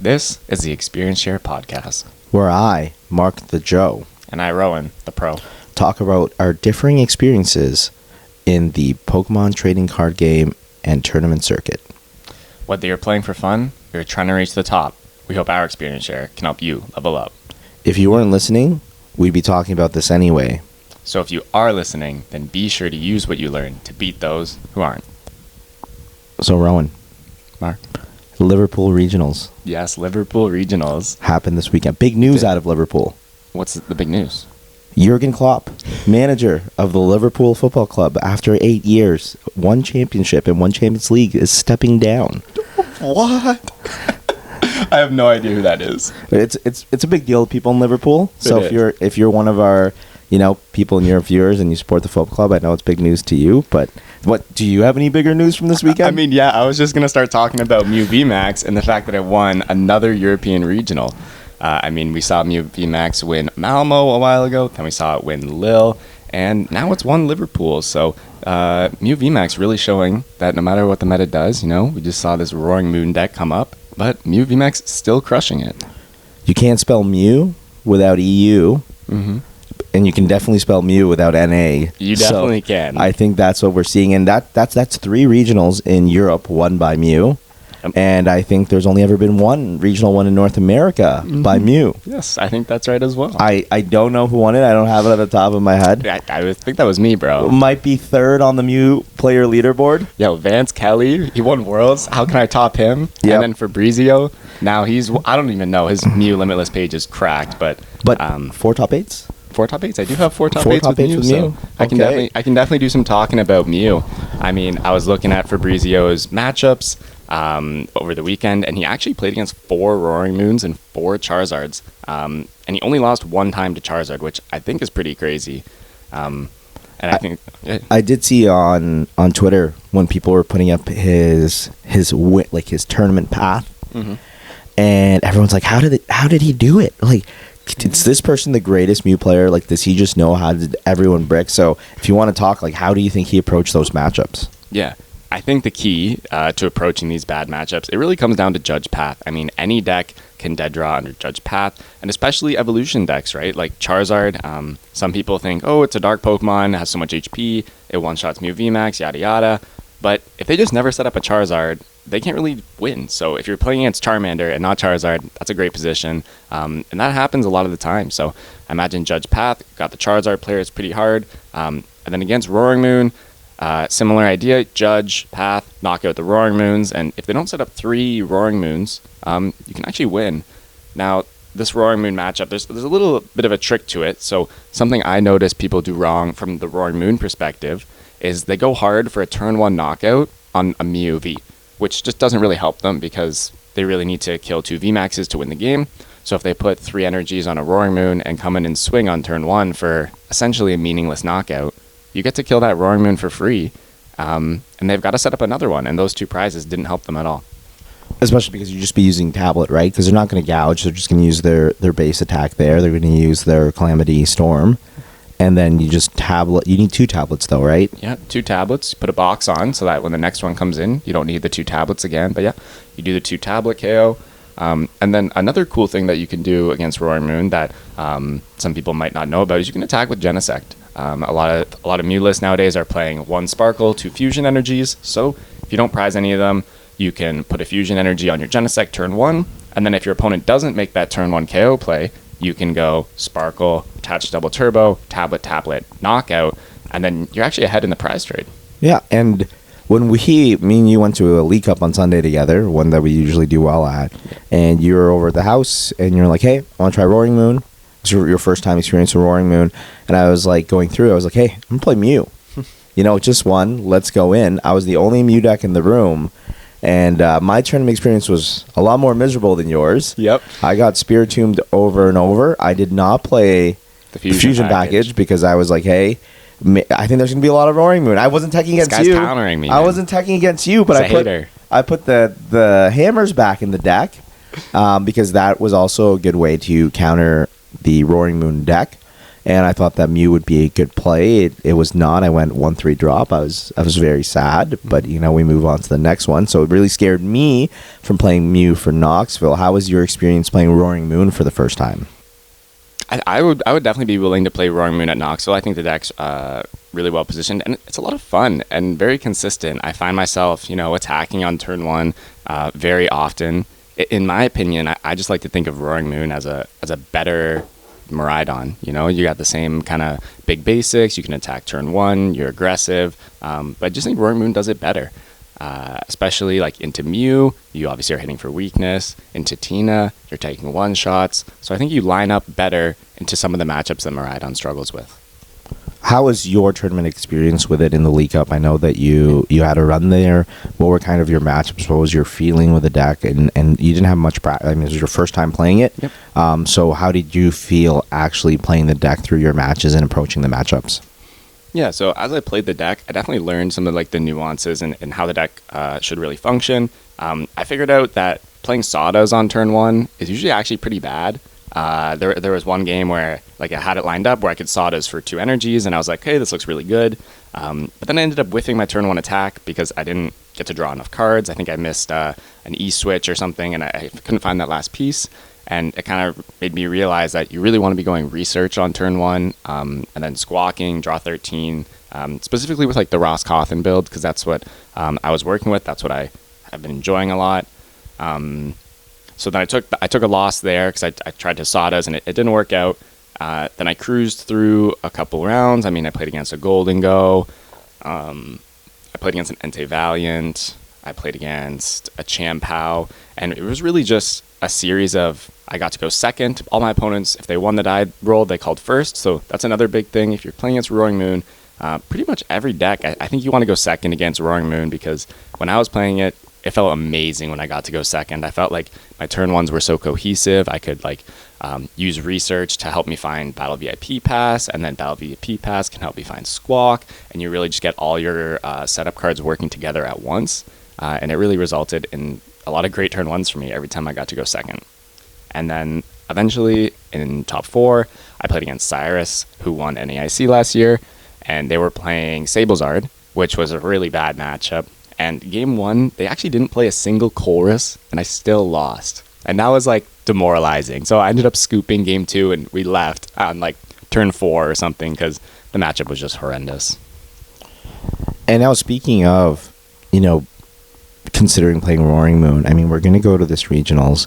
This is the Experience Share Podcast. Where I, Mark the Joe, And I, Rowan, the Pro. talk about our differing experiences in the Pokemon trading card game and tournament circuit. Whether you're playing for fun or you're trying to reach the top, we hope our Experience Share can help you level up. If you weren't listening, we'd be talking about this anyway. So if you are listening, then be sure to use what you learned to beat those who aren't. So, Rowan, Mark? Liverpool Regionals Yes, Liverpool Regionals. happened this weekend. Big news out of Liverpool. What's the big news? Jurgen Klawf, manager of the Liverpool Football Club, after 8 years, one championship and one Champions League, is stepping down. What? I have no idea who that is. It's a big deal to people in Liverpool. So if you're one of our people in your viewers and you support the football club, I know it's big news to you. But what do you have any bigger news from this weekend? I mean, yeah, I was just gonna start talking about Mew VMAX and the fact that it won another European regional. We saw Mew VMAX win Malmo a while ago, then we saw it win Lille, and now it's won Liverpool. So Mew VMAX really showing that no matter what the meta does, we just saw this Roaring Moon deck come up, but Mew VMAX still crushing it. You can't spell Mew without EU, and you can definitely spell Mew without NA. You definitely can. I think that's what we're seeing, and that's 3 regionals in Europe won by Mew. And I think there's only ever been one regional one in North America by Mew. Yes, I think that's right as well. I don't know who won it. I don't have it at the top of my head. I would think that was me, bro. Might be third on the Mew player leaderboard. Yo, Vance Kelly, he won Worlds. How can I top him? Yep. And then Fabrizio, now I don't even know. His Mew Limitless page is cracked, but 4 top 8s? 4 top 8s. I do have 4 top 4 8s top with 8s Mew. with So Mew. I can definitely do some talking about Mew. I mean, I was looking at Fabrizio's matchups over the weekend, and he actually played against 4 Roaring Moons and 4 Charizards. And he only lost 1 time to Charizard, which I think is pretty crazy. I think I did see on Twitter when people were putting up his tournament path, and everyone's like, "How did he do it? Like, is this person the greatest Mew player? Like, does he just know how to everyone brick?" So, if you want to talk, like, how do you think he approached those matchups? Yeah. I think the key to approaching these bad matchups, it really comes down to Judge Path. I mean, any deck can dead draw under Judge Path, and especially evolution decks, right? Like Charizard, some people think, oh, it's a dark Pokemon, it has so much HP, it one-shots Mew VMAX, yada yada. But if they just never set up a Charizard, they can't really win. So if you're playing against Charmander and not Charizard, that's a great position. And that happens a lot of the time. So I imagine Judge Path got the Charizard player, it's pretty hard. And then against Roaring Moon, similar idea, Judge, Path, knock out the Roaring Moons, and if they don't set up 3 Roaring Moons, you can actually win. Now, this Roaring Moon matchup, there's a little bit of a trick to it. So something I notice people do wrong from the Roaring Moon perspective is they go hard for a turn 1 knockout on a Mew V, which just doesn't really help them because they really need to kill 2 VMAXs to win the game. So if they put 3 energies on a Roaring Moon and come in and swing on turn 1 for essentially a meaningless knockout, you get to kill that Roaring Moon for free, and they've got to set up another one, and those 2 prizes didn't help them at all. Especially because you just be using Tablet, right? Because they're not going to gouge. They're just going to use their base attack there. They're going to use their Calamity Storm. And then you just tablet. You need 2 tablets, though, right? Yeah, 2 tablets. Put a box on so that when the next one comes in, you don't need the 2 tablets again. But yeah, you do the 2 tablet KO. And then another cool thing that you can do against Roaring Moon that some people might not know about is you can attack with Genesect. A lot of Mew lists nowadays are playing 1 Sparkle, 2 Fusion Energies. So if you don't prize any of them, you can put a Fusion Energy on your Genesect turn 1, and then if your opponent doesn't make that turn 1 KO play, you can go Sparkle, attach Double Turbo, Tablet, Knockout, and then you're actually ahead in the prize trade. Yeah, and when me and you went to a League Cup on Sunday together, one that we usually do well at, and you were over at the house, and you're like, hey, I want to try Roaring Moon. It's your first time experiencing Roaring Moon. And I was like going through, I was like, hey, I'm going to play Mew. Just one, let's go in. I was the only Mew deck in the room. And my tournament experience was a lot more miserable than yours. Yep. I got Spiritomb over and over. I did not play the Fusion package because I was like, hey, I think there's going to be a lot of Roaring Moon. I wasn't teching against you. This guy's countering me, man. I wasn't teching against you, but I put the hammers back in the deck because that was also a good way to counter the Roaring Moon deck. and I thought that Mew would be a good play. It was not. I went 1-3 drop. I was very sad, but we move on to the next one. So it really scared me from playing Mew for Knoxville. How was your experience playing Roaring Moon for the first time? I would definitely be willing to play Roaring Moon at Knoxville. I think the deck's really well positioned, and it's a lot of fun and very consistent. I find myself, attacking on turn one very often. In my opinion, I just like to think of Roaring Moon as a better Miraidon. You got the same kind of big basics. You can attack turn one. You're aggressive, but I just think Roaring Moon does it better. Especially like into Mew, you obviously are hitting for weakness. Into Tina, you're taking one shots. So I think you line up better into some of the matchups that Miraidon struggles with. How was your tournament experience with it in the League Cup? I know that you had a run there. What were kind of your matchups? What was your feeling with the deck? And you didn't have much practice. I mean, it was your first time playing it. Yep. So how did you feel actually playing the deck through your matches and approaching the matchups? Yeah, so as I played the deck, I definitely learned some of like the nuances and how the deck should really function. I figured out that playing Sadas on turn one is usually actually pretty bad. There was one game where like I had it lined up where I could Sadas for 2 energies, and I was like, hey, this looks really good. But then I ended up whiffing my turn one attack because I didn't get to draw enough cards. I think I missed an E-switch or something, and I couldn't find that last piece. And it kind of made me realize that you really want to be going research on turn one, and then squawking, draw 13, specifically with like the Ross Cawthon build, because that's what I was working with. That's what I have been enjoying a lot. So then I took a loss there because I tried to Sadas and it didn't work out. Then I cruised through a couple rounds. I mean, I played against a Golden Go. I played against an Entei Valiant. I played against a Champao. And it was really just a series of, I got to go second. All my opponents, if they won the die roll, they called first. So that's another big thing. If you're playing against Roaring Moon, pretty much every deck, I think you want to go second against Roaring Moon, because when I was playing it, it felt amazing when I got to go second. I felt like my turn ones were so cohesive. I could use research to help me find Battle VIP Pass, and then Battle VIP Pass can help me find Squawk, and you really just get all your setup cards working together at once. And it really resulted in a lot of great turn ones for me every time I got to go second. And then eventually in top 4, I played against Cyrus, who won NAIC last year, and they were playing Sablezard, which was a really bad matchup. And game 1, they actually didn't play a single chorus, and I still lost. And that was like demoralizing. So I ended up scooping game 2, and we left on like turn 4 or something because the matchup was just horrendous. And now speaking of, considering playing Roaring Moon, I mean, we're going to go to this regionals.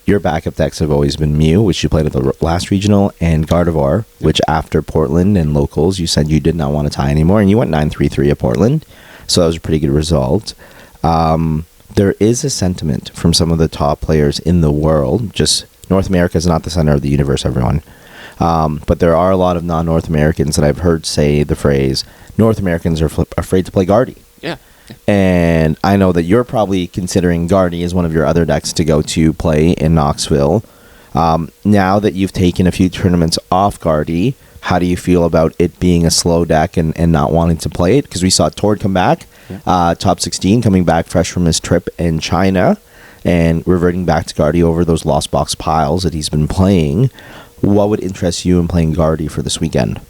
Your backup decks have always been Mew, which you played at the last regional, and Gardevoir, which after Portland and locals, you said you did not want to tie anymore, and you went 9-3-3 at Portland. So that was a pretty good result. There is a sentiment from some of the top players in the world. Just North America is not the center of the universe, everyone. But there are a lot of non-North Americans that I've heard say the phrase, North Americans are afraid to play Guardy. Yeah. And I know that you're probably considering Guardy as one of your other decks to go to play in Knoxville. Now that you've taken a few tournaments off Guardy, how do you feel about it being a slow deck and not wanting to play it? Because we saw Tord come back, top 16, coming back fresh from his trip in China and reverting back to Guardy over those lost box piles that he's been playing. What would interest you in playing Guardy for this weekend?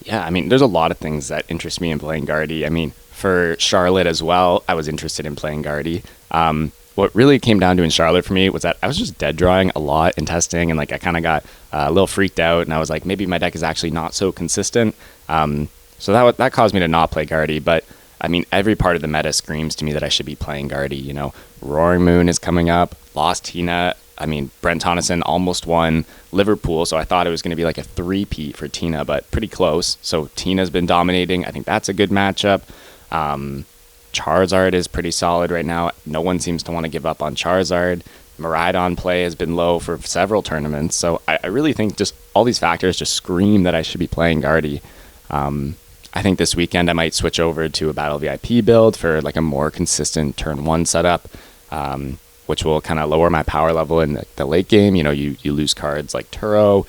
Yeah, I mean, there's a lot of things that interest me in playing Guardy. I mean, for Charlotte as well, I was interested in playing Guardy. What really came down to in Charlotte for me was that I was just dead drawing a lot in testing, and like I kind of got a little freaked out, and I was like, maybe my deck is actually not so consistent. So that caused me to not play Guardy. But I mean, every part of the meta screams to me that I should be playing Guardy. Roaring Moon is coming up, lost Tina. I mean, Brent Tonneson almost won Liverpool, so I thought it was going to be like a 3-peat for Tina, but pretty close. So Tina's been dominating. I think that's a good matchup. Charizard is pretty solid right now. No one seems to want to give up on Charizard. Miraidon play has been low for several tournaments. So I really think just all these factors just scream that I should be playing Guardy. I think this weekend I might switch over to a Battle VIP build for like a more consistent turn 1 setup, which will kind of lower my power level in the late game. You lose cards like Turo,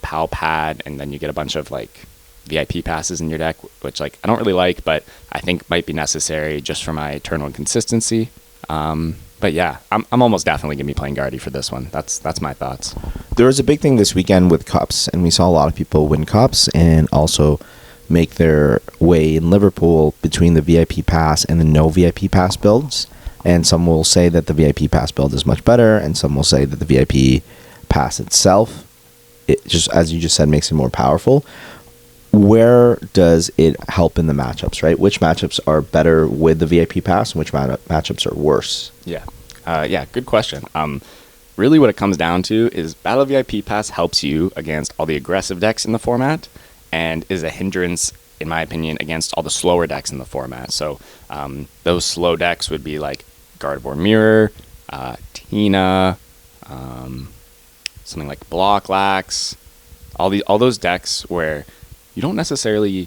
Pal Pad, and then you get a bunch of like VIP passes in your deck, which I don't really like, but I think might be necessary just for my turn 1 consistency. But yeah, I'm almost definitely going to be playing Guardy for this one. That's my thoughts. There was a big thing this weekend with cups, and we saw a lot of people win cups and also make their way in Liverpool between the VIP pass and the no VIP pass builds. And some will say that the VIP pass build is much better, and some will say that the VIP pass itself, it just, as you just said, makes it more powerful. Where does it help in the matchups, right? Which matchups are better with the VIP pass and which matchups are worse? Yeah. Yeah, good question. Really what it comes down to is Battle VIP Pass helps you against all the aggressive decks in the format and is a hindrance, in my opinion, against all the slower decks in the format. So those slow decks would be like Gardevoir Mirror, Tina, something like Block Lax, all those decks where you don't necessarily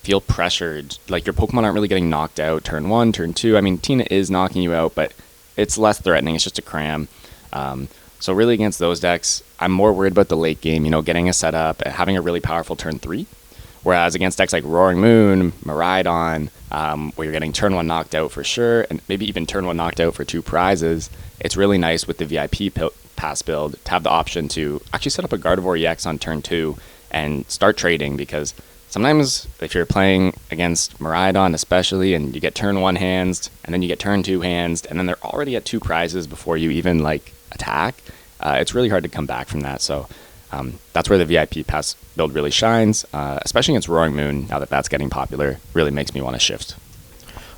feel pressured. Like your Pokemon aren't really getting knocked out turn 1, turn 2. I mean, Tina is knocking you out, but it's less threatening. It's just a cram. So really against those decks, I'm more worried about the late game, getting a setup, having a really powerful turn 3. Whereas against decks like Roaring Moon, Miraidon, where you're getting turn 1 knocked out for sure, and maybe even turn 1 knocked out for 2 prizes, it's really nice with the VIP pass build to have the option to actually set up a Gardevoir EX on turn 2 and start trading, because sometimes if you're playing against Miraidon especially and you get turn 1 hands and then you get turn 2 hands and then they're already at 2 prizes before you even attack, it's really hard to come back from that. So that's where the VIP pass build really shines, especially against Roaring Moon. Now that that's getting popular, really makes me want to shift.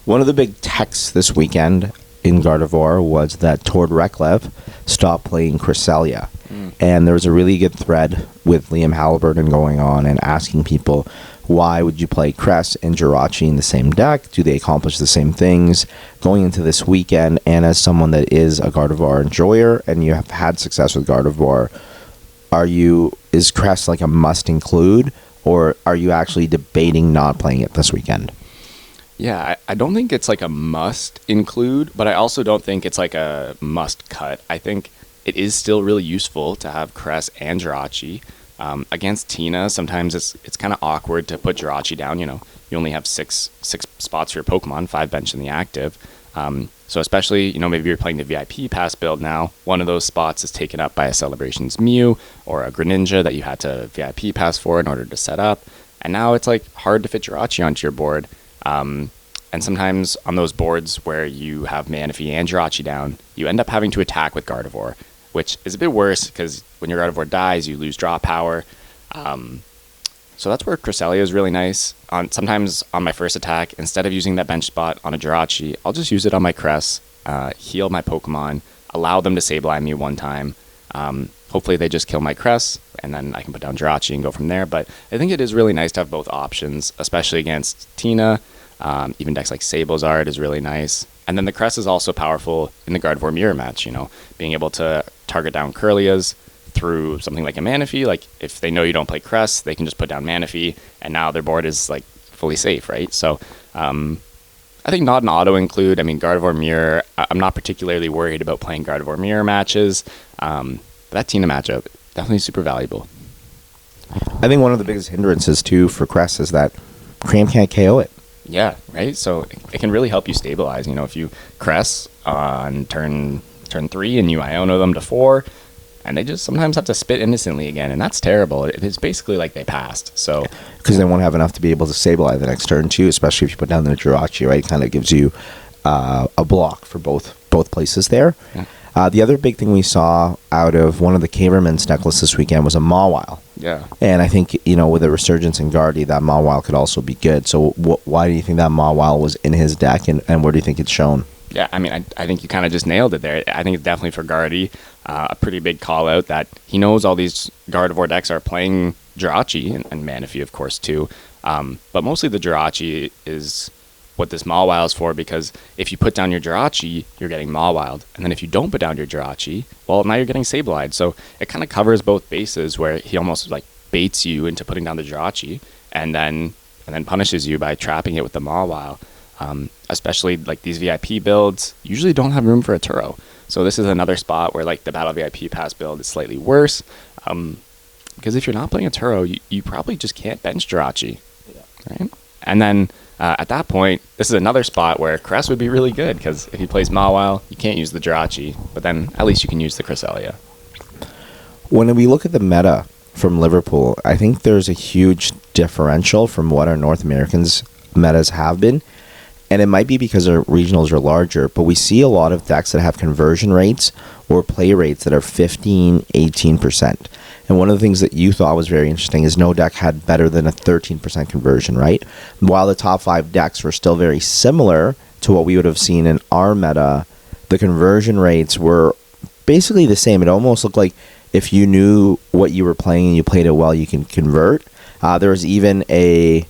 One of the big techs this weekend in Gardevoir was that Tord Reklev stopped playing Cresselia. And there was a really good thread with Liam Halliburton going on and asking people, why would you play Cress and Jirachi in the same deck? Do they accomplish the same things going into this weekend? And as someone that is a Gardevoir enjoyer and you have had success with Gardevoir, is Cress like a must include, or are you actually debating not playing it this weekend? Yeah, I don't think it's like a must include, but I also don't think it's like a must cut. I think it is still really useful to have Cress and Jirachi. Against Tina, sometimes it's kind of awkward to put Jirachi down. You only have six spots for your Pokemon, 5 bench in the active. So especially, maybe you're playing the VIP pass build now, one of those spots is taken up by a Celebrations Mew or a Greninja that you had to VIP pass for in order to set up. And now it's hard to fit Jirachi onto your board. And sometimes on those boards where you have Manaphy and Jirachi down, you end up having to attack with Gardevoir, which is a bit worse because when your Gardevoir dies, you lose draw power. So that's where Cresselia is really nice. Sometimes on my first attack, instead of using that bench spot on a Jirachi, I'll just use it on my Cress, heal my Pokemon, allow them to Sableye me one time. Hopefully they just kill my Cress, and then I can put down Jirachi and go from there. But I think it is really nice to have both options, especially against Tina. Even decks like Sablezard is really nice. And then the Cress is also powerful in the Gardevoir Mirror match, being able to target down Curlias through something like a Manaphy. Like, if they know you don't play Cress, they can just put down Manaphy, and now their board is, fully safe, right? So, I think not an auto-include. I mean, Gardevoir Mirror, I'm not particularly worried about playing Gardevoir Mirror matches. But that Tina matchup, definitely super valuable. I think one of the biggest hindrances, too, for Cress is that Cram can't KO it. Yeah, right? So it can really help you stabilize. If you Cress on turn 3 and you Iono them to 4, and they just sometimes have to spit innocently again, and that's terrible. It's basically like they passed. So because they won't have enough to be able to Sableye the next turn, too, especially if you put down the Jirachi, right? It kind of gives you a block for both places there. Yeah. The other big thing we saw out of one of the Caverman's necklace this weekend was a Mawile. Yeah. And I think, with a resurgence in Guardy, that Mawile could also be good. So why do you think that Mawile was in his deck, and where do you think it's shown? Yeah, I mean, I think you kind of just nailed it there. I think it's definitely for Guardy, a pretty big call-out that he knows all these Gardevoir decks are playing Jirachi, and Manaphy, of course, too. But mostly the Jirachi is what this Mawile is for, because if you put down your Jirachi, you're getting Mawiled. And then if you don't put down your Jirachi, well, now you're getting Sableyed. So it kind of covers both bases, where he almost baits you into putting down the Jirachi and then punishes you by trapping it with the Mawile. Especially these VIP builds usually don't have room for a Turo. So this is another spot where the Battle VIP Pass build is slightly worse. Because if you're not playing a Turo, you probably just can't bench Jirachi. Yeah. Right? And then At that point, this is another spot where Cress would be really good, because if he plays Mawile, you can't use the Jirachi, but then at least you can use the Cresselia. When we look at the meta from Liverpool, I think there's a huge differential from what our North Americans metas have been. And it might be because our regionals are larger, but we see a lot of decks that have conversion rates or play rates that are 15, 18%. And one of the things that you thought was very interesting is no deck had better than a 13% conversion, right? While the top 5 decks were still very similar to what we would have seen in our meta, the conversion rates were basically the same. It almost looked like if you knew what you were playing and you played it well, you can convert. There was even a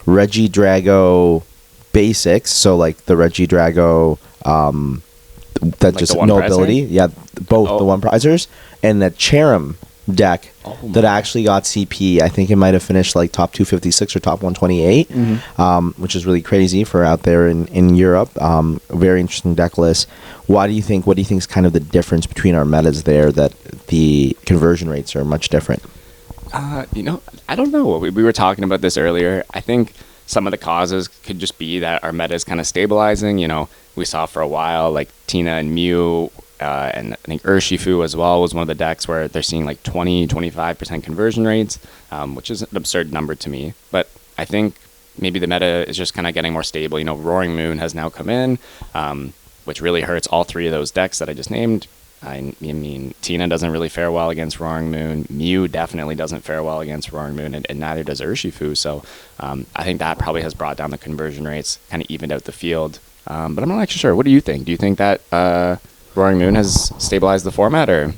Regidrago basics, so like the Regidrago that like just no ability, both the one prizers, and the Cherrim deck that actually got CP. I think it might have finished like top 256 or top 128, which is really crazy for out there in Europe. Very interesting deck list. What do you think is kind of the difference between our metas there, that the conversion rates are much different? I don't know. We were talking about this earlier. I think some of the causes could just be that our meta is kind of stabilizing. We saw for a while like Tina and Mew, and I think Urshifu as well was one of the decks where they're seeing like 20-25% conversion rates, which is an absurd number to me. But I think maybe the meta is just kind of getting more stable. Roaring Moon has now come in, which really hurts all 3 of those decks that I just named. I mean, Tina doesn't really fare well against Roaring Moon. Mew definitely doesn't fare well against Roaring Moon, and neither does Urshifu. So I think that probably has brought down the conversion rates, kind of evened out the field. But I'm not actually sure. What do you think? Do you think that Roaring Moon has stabilized the format, or?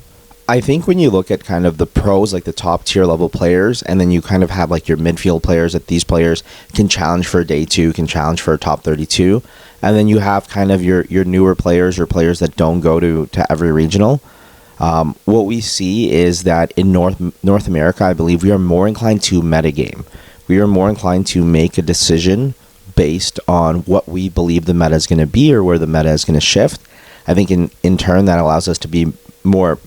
I think when you look at kind of the pros, like the top tier level players, and then you kind of have like your midfield players, that these players can challenge for a day 2, can challenge for a top 32. And then you have kind of your newer players or players that don't go to every regional. What we see is that in North America, I believe we are more inclined to metagame. We are more inclined to make a decision based on what we believe the meta is going to be or where the meta is going to shift. I think in turn that allows us to be more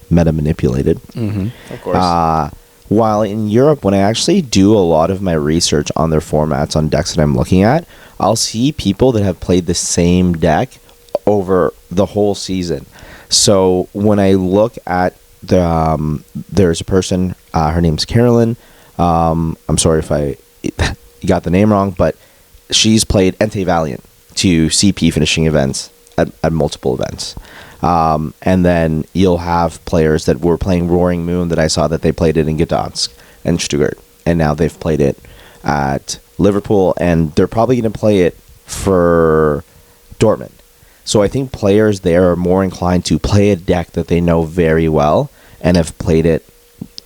meta manipulated. Of course. While in Europe, when I actually do a lot of my research on their formats, on decks that I'm looking at, I'll see people that have played the same deck over the whole season. So when I look at there's a person, her name's Carolyn. I'm sorry if I got the name wrong, but she's played Entei Valiant to CP finishing events at multiple events. And then you'll have players that were playing Roaring Moon that I saw that they played it in Gdansk and Stuttgart, and now they've played it at Liverpool, and they're probably going to play it for Dortmund. So I think players there are more inclined to play a deck that they know very well and have played it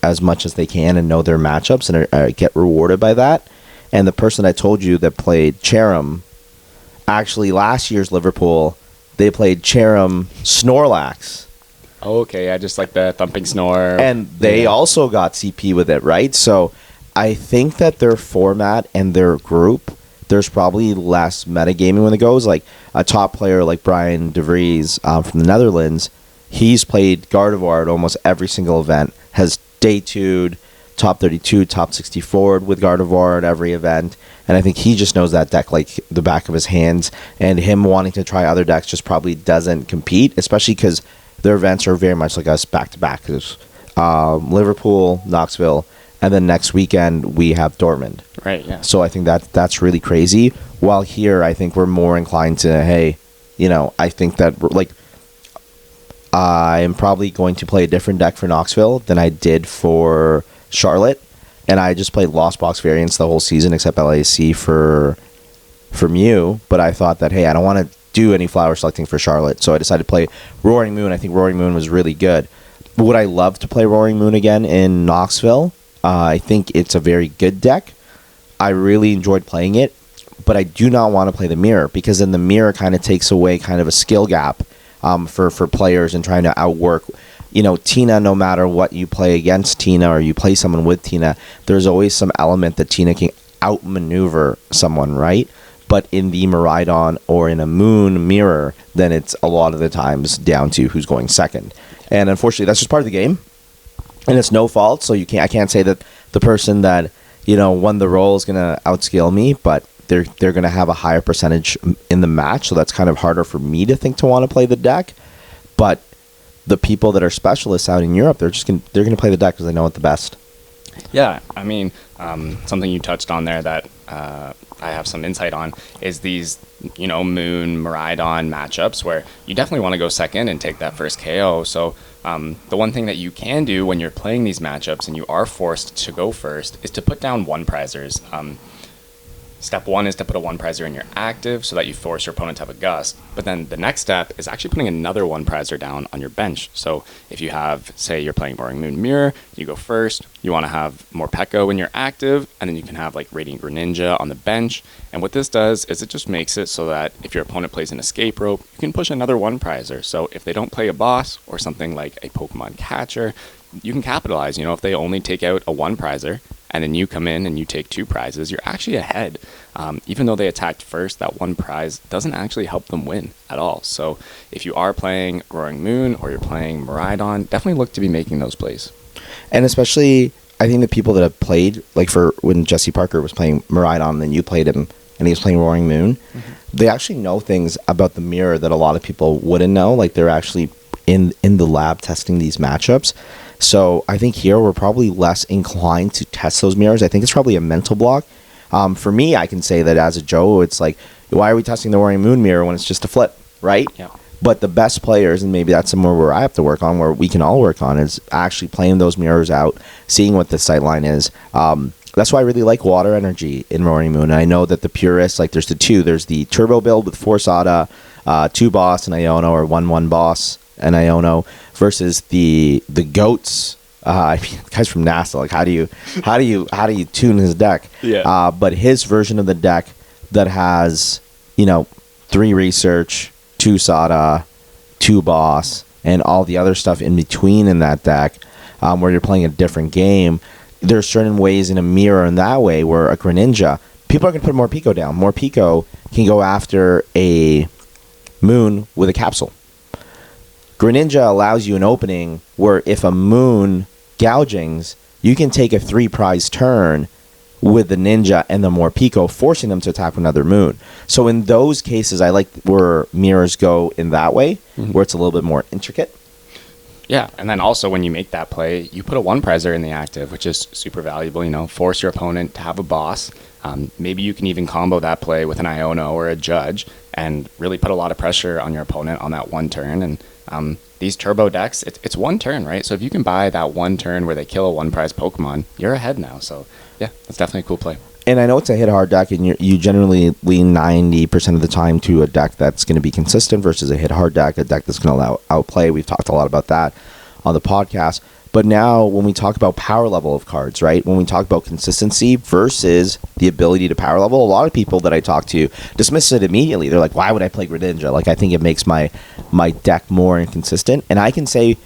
as much as they can and know their matchups and get rewarded by that. And the person I told you that played Cherrim, actually last year's Liverpool, they played Cherrim Snorlax. Okay, yeah, just like the thumping snore. And they also got CP with it, right? So I think that their format and their group, there's probably less metagaming when it goes. Like a top player like Brian De Vries from the Netherlands, he's played Gardevoir at almost every single event, has day 2'd, top 32, top 64 with Gardevoir at every event. And I think he just knows that deck like the back of his hands. And him wanting to try other decks just probably doesn't compete, especially because their events are very much like us back-to-back. There's Liverpool, Knoxville, and then next weekend we have Dortmund. Right, yeah. So I think that's really crazy. While here, I think we're more inclined to, hey, I think that, like, I'm probably going to play a different deck for Knoxville than I did for Charlotte. And I just played Lost Box variants the whole season except LAC for Mew. But I thought that, hey, I don't want to do any flower selecting for Charlotte. So I decided to play Roaring Moon. I think Roaring Moon was really good. But would I love to play Roaring Moon again in Knoxville? I think it's a very good deck. I really enjoyed playing it. But I do not want to play the mirror, because then the mirror kind of takes away kind of a skill gap for players and trying to outwork. Tina, no matter what you play against Tina or you play someone with Tina, there's always some element that Tina can outmaneuver someone, right? But in the Miraidon or in a Moon mirror, then it's a lot of the times down to who's going second. And unfortunately, that's just part of the game. And it's no fault, so I can't say that the person that, won the role is going to outscale me, but they're going to have a higher percentage in the match, so that's kind of harder for me to think to want to play the deck. But the people that are specialists out in Europe, they're going to play the deck because they know it the best. Yeah, I mean, something you touched on there that I have some insight on is these, Moon, Miraidon matchups where you definitely want to go second and take that first KO. So the one thing that you can do when you're playing these matchups and you are forced to go first is to put down one prizers. Step one is to put a one prizer in your active so that you force your opponent to have a gust. But then the next step is actually putting another one prizer down on your bench. So if you have, say, you're playing Roaring Moon Mirror, you go first. You want to have more Pekko in your active, and then you can have like Radiant Greninja on the bench. And what this does is it just makes it so that if your opponent plays an escape rope, you can push another one prizer. So if they don't play a boss or something like a Pokemon catcher, you can capitalize. If they only take out a one prizer, and then you come in and you take two prizes, you're actually ahead. Even though they attacked first, that one prize doesn't actually help them win at all. So if you are playing Roaring Moon or you're playing Miraidon, definitely look to be making those plays. And especially, I think the people that have played, like for when Jesse Parker was playing Miraidon and then you played him and he was playing Roaring Moon, they actually know things about the mirror that a lot of people wouldn't know. Like they're actually in the lab testing these matchups. So I think here we're probably less inclined to test those mirrors. I think it's probably a mental block. For me, I can say that as a Joe, it's like, why are we testing the Roaring Moon mirror when it's just a flip, right? Yeah. But the best players, and maybe that's somewhere where I have to work on, where we can all work on, is actually playing those mirrors out, seeing what the sightline is. That's why I really like Water Energy in Roaring Moon. And I know that the purists, like there's the two. There's the Turbo build with 4 Sada, 2 Boss and Iono, or 1-1 Boss and Iono, versus the GOATs. Guys from NASA, like how do you tune his deck? Yeah. But his version of the deck that has 3 research, 2 Sada, 2 Boss, and all the other stuff in between in that deck, where you're playing a different game. There's certain ways in a mirror in that way where a Greninja, people are going to put more Pico down. More Pico can go after a Moon with a capsule. Greninja allows you an opening where if a Moon gougings, you can take a 3 prize turn with the Ninja and the more Pico, forcing them to attack another Moon. So in those cases, I like where mirrors go in that way, where it's a little bit more intricate. Yeah, and then also when you make that play, you put a one prizer in the active, which is super valuable. Force your opponent to have a boss. Maybe you can even combo that play with an Iono or a Judge and really put a lot of pressure on your opponent on that one turn. And these turbo decks, it's one turn, right? So if you can buy that one turn where they kill a one prize Pokemon, you're ahead now. So yeah, that's definitely a cool play. And I know it's a hit hard deck, and you generally lean 90% of the time to a deck that's going to be consistent versus a hit hard deck, a deck that's going to outplay. We've talked a lot about that on the podcast. But now when we talk about power level of cards, right? When we talk about consistency versus the ability to power level, a lot of people that I talk to dismiss it immediately. They're like, why would I play Greninja? Like, I think it makes my deck more inconsistent. And I can say,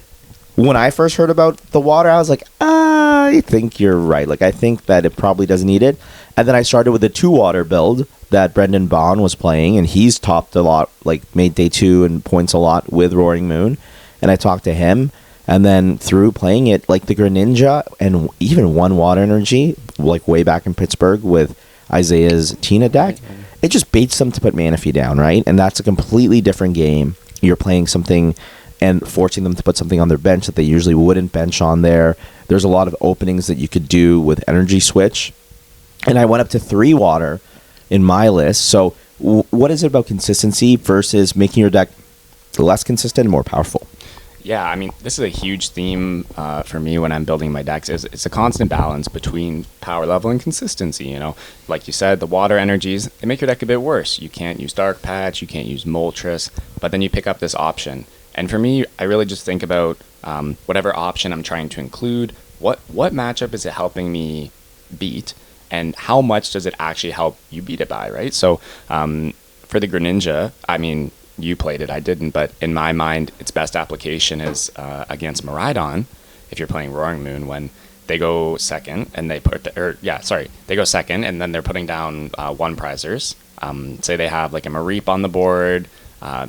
when I first heard about the water, I was like, I think you're right. Like, I think that it probably doesn't need it. And then I started with the 2 water build that Brendan Bond was playing, and he's topped a lot, like made day 2 and points a lot with Roaring Moon. And I talked to him, and then through playing it, like the Greninja and even 1 water energy, like way back in Pittsburgh with Isaiah's Tina deck, it just baits them to put Manaphy down, right? And that's a completely different game. You're playing something and forcing them to put something on their bench that they usually wouldn't bench on there. There's a lot of openings that you could do with Energy Switch. And I went up to 3 water in my list. So what is it about consistency versus making your deck less consistent and more powerful? Yeah, I mean, this is a huge theme for me when I'm building my decks. It's a constant balance between power level and consistency. Like you said, the water energies, they make your deck a bit worse. You can't use Dark Patch, you can't use Moltres, but then you pick up this option. And for me, I really just think about whatever option I'm trying to include. What matchup is it helping me beat? And how much does it actually help you beat it by, right? So for the Greninja, I mean, you played it, I didn't, but in my mind, its best application is against Miraidon, if you're playing Roaring Moon, when they go second and they they go second and then they're putting down 1 prizers. Say they have like a Mareep on the board,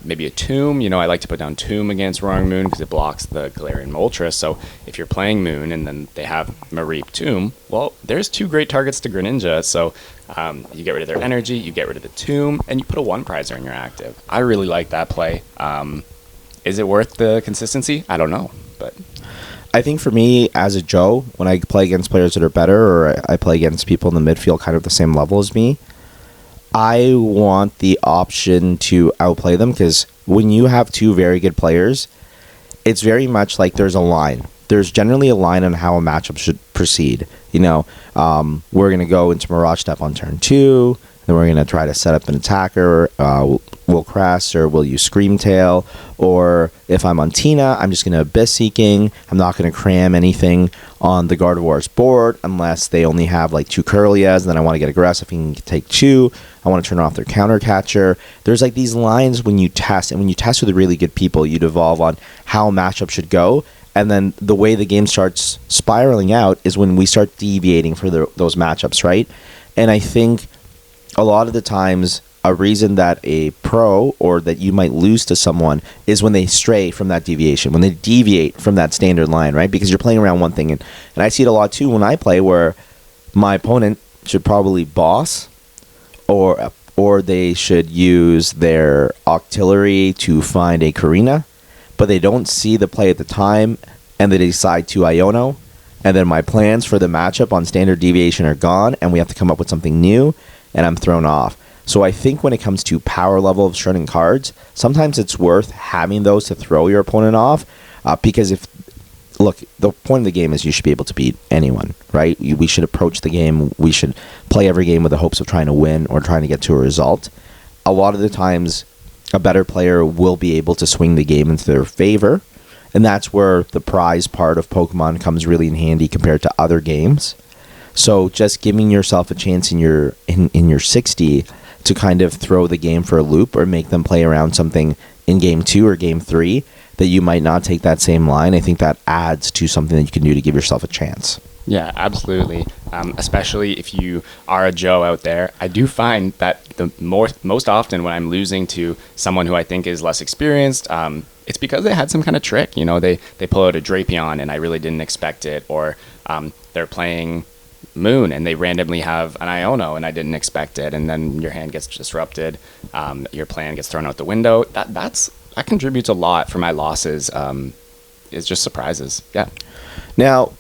maybe a Tomb. I like to put down Tomb against Roaring Moon because it blocks the Galarian Moltres. So if you're playing Moon and then they have Mareep Tomb, well, there's 2 great targets to Greninja. So You get rid of their energy, you get rid of the tomb, and you put a 1 prizer in your active. I really like that play. Is it worth the consistency? I don't know, but I think for me, as a Joe, when I play against players that are better, or I play against people in the midfield kind of the same level as me, I want the option to outplay them, because when you have 2 very good players, it's very much like there's a line. There's generally a line on how a matchup should proceed. We're going to go into Mirage Step on turn 2, then we're going to try to set up an attacker. We'll Crest, or we'll use Scream Tail, or if I'm on Tina, I'm just going to Abyss Seeking. I'm not going to cram anything on the Gardevoir's board unless they only have like 2 Curlias, and then I want to get aggressive and take 2. I want to turn off their counter catcher. There's like these lines when you test, and when you test with really good people, you devolve on how a matchup should go. And then the way the game starts spiraling out is when we start deviating for those matchups, right? And I think a lot of the times, a reason that a pro, or that you might lose to someone, is when they stray from that deviation, when they deviate from that standard line, right? Because you're playing around one thing. And I see it a lot too when I play, where my opponent should probably boss, or they should use their Octillery to find a Karina, but they don't see the play at the time, and they decide to Iono, and then my plans for the matchup on standard deviation are gone, and we have to come up with something new, and I'm thrown off. So I think when it comes to power level of shredding cards, sometimes it's worth having those to throw your opponent off, because the point of the game is you should be able to beat anyone, right? We should approach the game, we should play every game with the hopes of trying to win or trying to get to a result. A lot of the times, a better player will be able to swing the game into their favor, and that's where the prize part of Pokemon comes really in handy compared to other games. So just giving yourself a chance in your 60 to kind of throw the game for a loop, or make them play around something in game 2 or game 3 that you might not take that same line, I think that adds to something that you can do to give yourself a chance. Yeah, absolutely. Especially if you are a Joe out there, I do find that most often when I'm losing to someone who I think is less experienced, it's because they had some kind of trick. They pull out a Drapion and I really didn't expect it, or they're playing Moon and they randomly have an Iono and I didn't expect it, and then your hand gets disrupted, your plan gets thrown out the window. That contributes a lot for my losses. It's just surprises. Yeah. Now,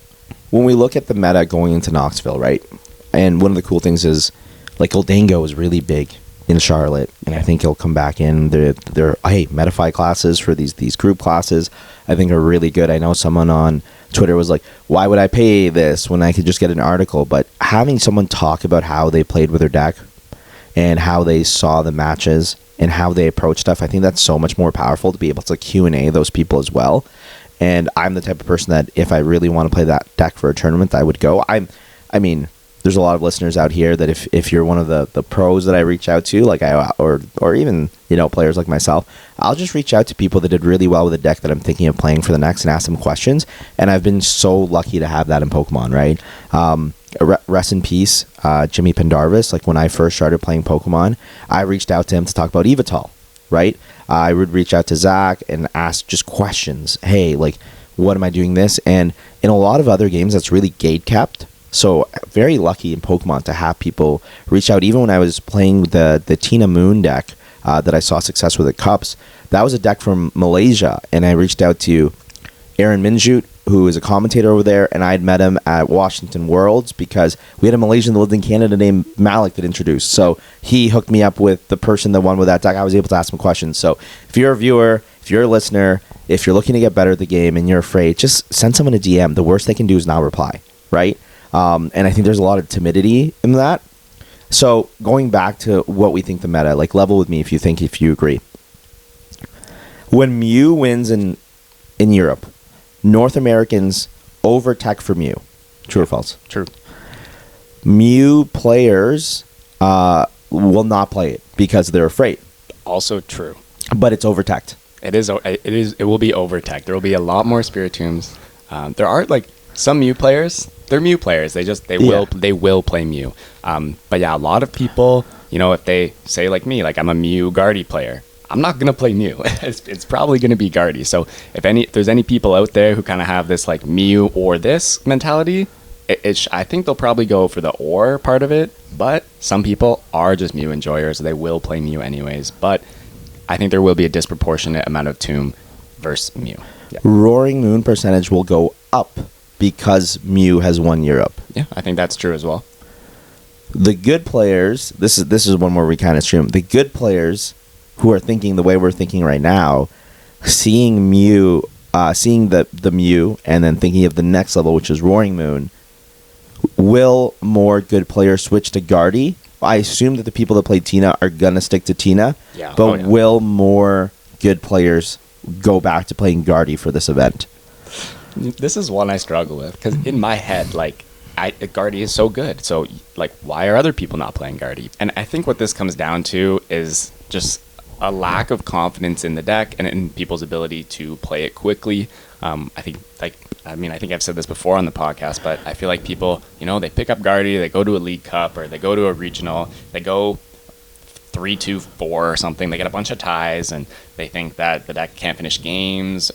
when we look at the meta going into Knoxville, right? And one of the cool things is, like, Goldango is really big in Charlotte, and I think he'll come back in. Their Metafy classes for these group classes, I think are really good. I know someone on Twitter was like, why would I pay this when I could just get an article? But having someone talk about how they played with their deck and how they saw the matches and how they approach stuff, I think that's so much more powerful to be able to Q&A those people as well. And I'm the type of person that if I really want to play that deck for a tournament, I would go. I mean, there's a lot of listeners out here that if you're one of the pros that I reach out to, like or even players like myself, I'll just reach out to people that did really well with a deck that I'm thinking of playing for the next and ask them questions. And I've been so lucky to have that in Pokemon, right? Rest in peace, Jimmy Pendarvis. Like, when I first started playing Pokemon, I reached out to him to talk about Evital, right? I would reach out to Zach and ask just questions. Hey, like, what am I doing this? And in a lot of other games, that's really gate kept. So very lucky in Pokemon to have people reach out. Even when I was playing the Tina Moon deck that I saw success with at Cups, that was a deck from Malaysia. And I reached out to Aaron Minjut, who is a commentator over there, and I had met him at Washington Worlds because we had a Malaysian that lived in Canada named Malik that introduced. So he hooked me up with the person that won with that deck. I was able to ask him questions. So if you're a viewer, if you're a listener, if you're looking to get better at the game and you're afraid, just send someone a DM. The worst they can do is not reply, right? And I think there's a lot of timidity in that. So going back to what we think the meta, like, level with me if you agree. When Mew wins in Europe, North Americans over tech for Mew. True or false? True. Mew players will not play it because they're afraid. Also true. But it's over teched. It will be over tech. There will be a lot more Spiritombs. There are like some Mew players. They're Mew players. They will play Mew. But yeah, a lot of people, if they say like me, like I'm a Mew Guardy player, I'm not gonna play Mew. It's probably gonna be Guardy. So if there's any people out there who kind of have this like Mew or this mentality, I think they'll probably go for the or part of it, but some people are just Mew enjoyers. They will play Mew anyways, but I think there will be a disproportionate amount of Tomb versus Mew. Yeah. Roaring Moon percentage will go up because Mew has won Europe. Yeah, I think that's true as well. The good players, this is one where we kind of stream. The good players who are thinking the way we're thinking right now, seeing Mew, seeing the Mew, and then thinking of the next level, which is Roaring Moon. Will more good players switch to Guardy? I assume that the people that play Tina are gonna stick to Tina. Yeah. But will more good players go back to playing Guardy for this event? This is one I struggle with because in my head, like, Guardy is so good. So, like, why are other people not playing Guardy? And I think what this comes down to is just a lack of confidence in the deck and in people's ability to play it quickly. I think I've said this before on the podcast, but I feel like people, they pick up Guardy, they go to a League Cup or they go to a regional, they go 3-2-4 or something, they get a bunch of ties, and they think that the deck can't finish games,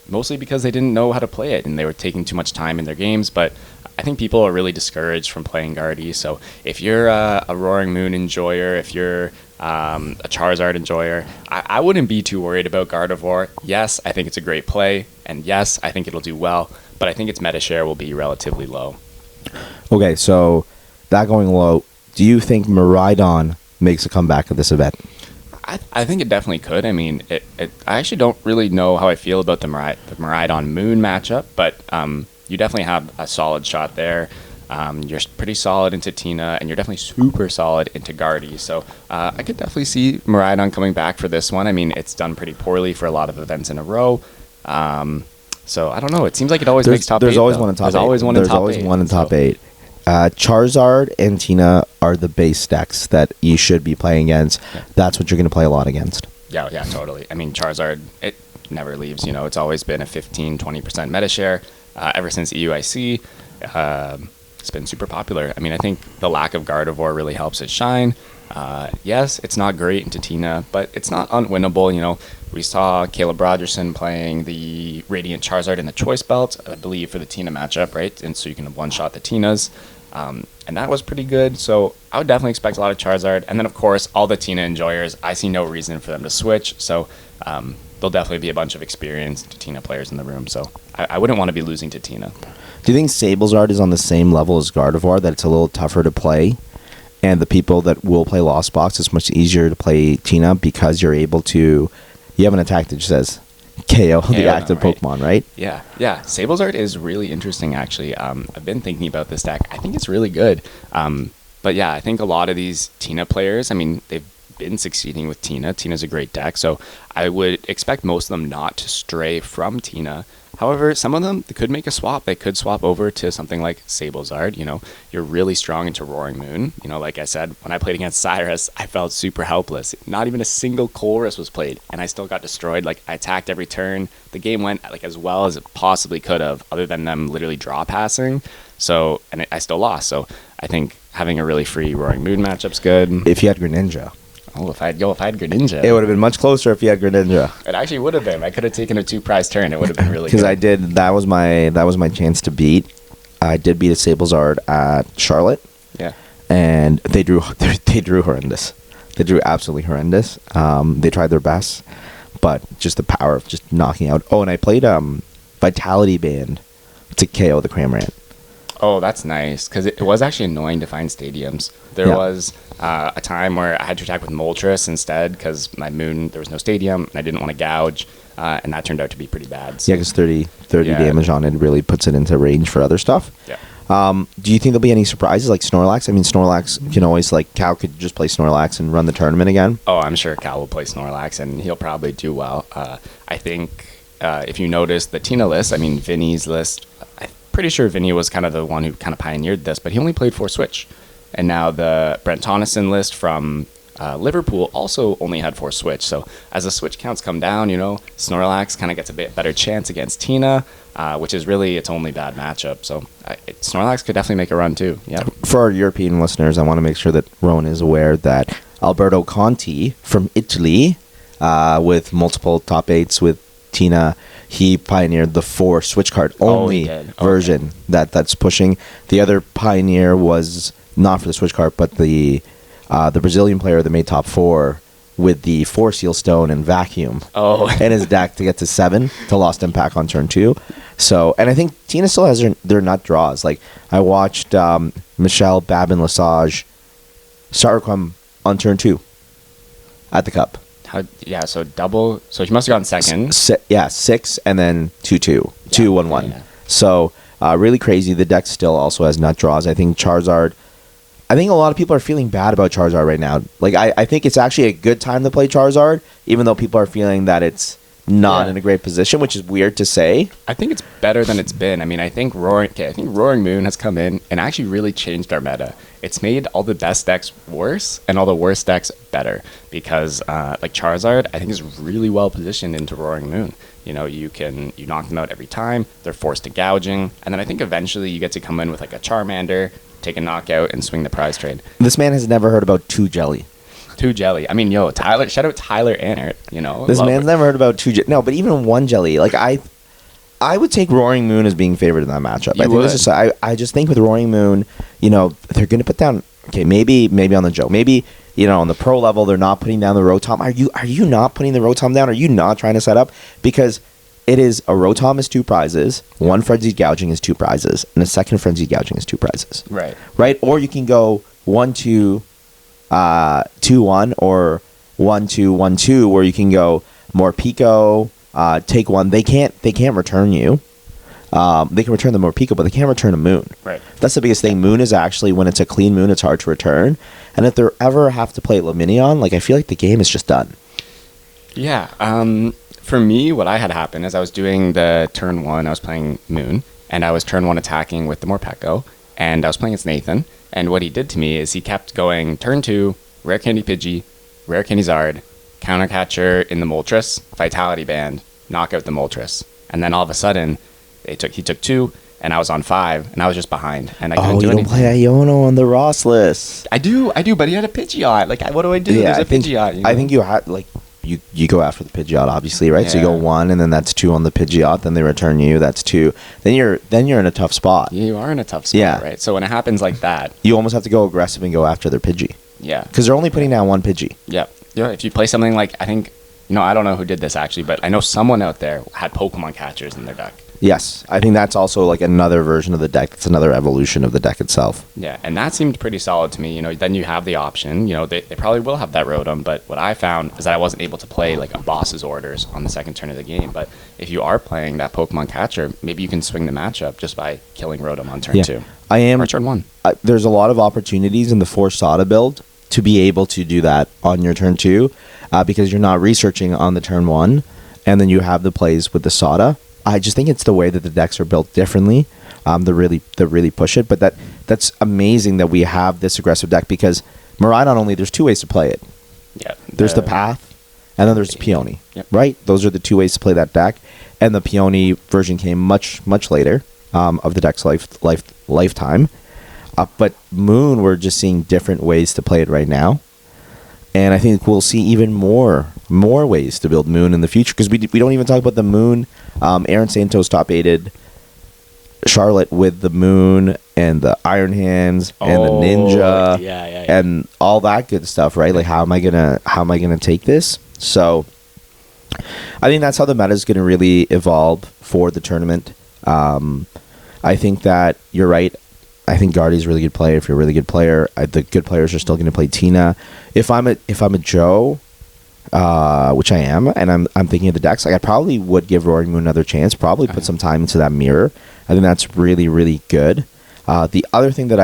mostly because they didn't know how to play it and they were taking too much time in their games. But I think people are really discouraged from playing Guardy. So if you're a Roaring Moon enjoyer, if you're a Charizard enjoyer, I wouldn't be too worried about Gardevoir. Yes, I think it's a great play, and yes, I think it'll do well, but I think its meta share will be relatively low. Okay, so that going low, do you think Miraidon makes a comeback at this event? I think it definitely could. I mean, I actually don't really know how I feel about the Miraidon Moon matchup, but you definitely have a solid shot there. You're pretty solid into Tina, and you're definitely super solid into Guardy. So I could definitely see Miraidon coming back for this one. I mean, it's done pretty poorly for a lot of events in a row. So I don't know. It seems like it always makes top 8. There's always one in top 8. There's always one in top 8. There's always one in top 8. Charizard and Tina are the base decks that you should be playing against. Yeah. That's what you're going to play a lot against. Yeah, totally. I mean, Charizard, it never leaves. It's always been a 15-20% meta share ever since EUIC. It's been super popular. I mean, I think the lack of Gardevoir really helps it shine. Yes, it's not great into Tina, but it's not unwinnable. We saw Caleb Rogerson playing the Radiant Charizard in the Choice Belt, I believe, for the Tina matchup, right? And so you can one-shot the Tinas. And that was pretty good. So I would definitely expect a lot of Charizard. And then, of course, all the Tina enjoyers, I see no reason for them to switch. So there'll definitely be a bunch of experienced Tina players in the room. So I wouldn't want to be losing to Tina. Do you think Sablezard is on the same level as Gardevoir, that it's a little tougher to play? And the people that will play Lost Box, it's much easier to play Tina because you're able to... You have an attack that just says KO the active Pokemon, right? Yeah. Sablezard is really interesting, actually. I've been thinking about this deck. I think it's really good. But yeah, I think a lot of these Tina players, I mean, they've been succeeding with Tina. Tina's a great deck, so I would expect most of them not to stray from Tina. However, some of them, they could make a swap. They could swap over to something like Sablezard. You're really strong into Roaring Moon. Like I said, when I played against Cyrus, I felt super helpless. Not even a single Colress was played, and I still got destroyed. Like, I attacked every turn. The game went as well as it possibly could have, other than them literally draw passing. So, and I still lost. So I think having a really free Roaring Moon matchup's good. If you had Greninja. Oh, if I had Greninja. It would have been much closer if you had Greninja. It actually would have been. I could have taken a 2-prize turn. It would have been really good. Because I did. That was my chance to beat. I did beat a Sablezard at Charlotte. Yeah. And they drew horrendous. They drew absolutely horrendous. They tried their best, but just the power of just knocking out. Oh, and I played Vitality Band to KO the Cramorant. Oh, that's nice, because it was actually annoying to find stadiums. There was a time where I had to attack with Moltres instead, because my Moon, there was no stadium, and I didn't want to gouge, and that turned out to be pretty bad. So. Yeah, because 30 damage on it really puts it into range for other stuff. Yeah. Do you think there'll be any surprises, like Snorlax? I mean, Snorlax can always, Cal could just play Snorlax and run the tournament again. Oh, I'm sure Cal will play Snorlax, and he'll probably do well. I think if you notice the Tina list, I mean, Vinny's list, pretty sure Vinny was kind of the one who kind of pioneered this, but he only played 4 Switch. And now the Brent Tonneson list from Liverpool also only had 4 Switch. So as the Switch counts come down, Snorlax kind of gets a bit better chance against Tina, which is really its only bad matchup. So Snorlax could definitely make a run too. Yeah. For our European listeners, I want to make sure that Rowan is aware that Alberto Conti from Italy, with multiple top 8s with Tina, he pioneered the 4 switch card only version that's pushing. The other pioneer was not for the switch card, but the Brazilian player that made top 4 with the 4 seal stone and vacuum in his deck to get to 7 to Lost Impact on turn 2. So, and I think Tina still has their nut draws. Like, I watched Michelle Babin Lesage start Requiem on turn 2 at the Cup. So double. So he must have gone second. 6 and then 2-2. 2-1-1. Yeah. So, really crazy. The deck still also has nut draws. I think Charizard. I think a lot of people are feeling bad about Charizard right now. Like, I think it's actually a good time to play Charizard, even though people are feeling that it's not in a great position, which is weird to say. I think it's better than it's been. I mean, I think Roaring Moon has come in and actually really changed our meta. It's made all the best decks worse and all the worst decks better because, like Charizard, I think is really well positioned into Roaring Moon. You know, you knock them out every time. They're forced to gouging, and then I think eventually you get to come in with like a Charmander, take a knockout, and swing the prize trade. This man has never heard about 2 Jelly. 2 Jelly. I mean, Tyler. Shout out Tyler Annert. You know, this man's never heard about 2 Jelly. No, but even 1 Jelly. Like, I would take Roaring Moon as being favored in that matchup. I just think with Roaring Moon, you know, they're going to put down. Okay, maybe on the Joe. Maybe, you know, on the pro level, they're not putting down the Rotom. Are you not putting the Rotom down? Are you not trying to set up? Because it is a Rotom is 2 prizes, 1 Frenzied Gouging is 2 prizes, and a second Frenzied Gouging is 2 prizes. Right. Or you can go 1-2, 2-1, or 1-2, 1-2, where you can go more Pico, take 1. They can't return you. They can return the more Pico, but they can't return a Moon. Right. That's the biggest thing. Moon is actually, when it's a clean Moon, it's hard to return. And if they ever have to play Luminion, like, I feel like the game is just done. Yeah. For me, what I had happen is I was doing the turn 1, I was playing Moon, and I was turn 1 attacking with the Morpeko, and I was playing against Nathan. And what he did to me is he kept going turn 2, Rare Candy Pidgey, Rare Candy Zard, Countercatcher in the Moltres, Vitality Band, knock out the Moltres. And then all of a sudden, he took 2, and I was on 5, and I was just behind, and I couldn't do anything. You don't play Iono on the Ross list. I do, but he had a Pidgeot. Like, what do I do? Yeah, There's a Pidgeot. You know? I think you had, like, you go after the Pidgeot, obviously, right? Yeah. So you go 1, and then that's 2 on the Pidgeot. Then they return you. That's 2. Then you're in a tough spot. You are in a tough spot, right? So when it happens like that, you almost have to go aggressive and go after their Pidgey. Yeah, because they're only putting down 1 Pidgey. Yeah. If you play something like, I think, I don't know who did this actually, but I know someone out there had Pokemon catchers in their deck. Yes, I think that's also like another version of the deck. That's another evolution of the deck itself. Yeah, and that seemed pretty solid to me. Then you have the option. They probably will have that Rotom, but what I found is that I wasn't able to play like a boss's orders on the second turn of the game. But if you are playing that Pokemon catcher, maybe you can swing the matchup just by killing Rotom on turn 2. Or turn 1. There's a lot of opportunities in the 4 Sada build to be able to do that on your turn 2, because you're not researching on the turn 1, and then you have the plays with the Sada. I just think it's the way that the decks are built differently. They really push it, but that's amazing that we have this aggressive deck because Miraidon only there's 2 ways to play it. Yeah, there's the Path, and then there's Peony. Yep. Right, those are the 2 ways to play that deck, and the Peony version came much later of the deck's lifetime. But Moon, we're just seeing different ways to play it right now. And I think we'll see even more ways to build Moon in the future because we don't even talk about the Moon. Aaron Santos top 8'd Charlotte with the Moon and the Iron Hands and the Ninja and all that good stuff, right? Like how am I gonna take this? So I think that's how the meta is gonna really evolve for the tournament. I think that you're right. I think Guardy's a really good player. If you're a really good player, the good players are still going to play Tina. If I'm a Joe, which I am, and I'm thinking of the decks, like I probably would give Roaring Moon another chance. Probably put some time into that mirror. I think that's really really good. The other thing that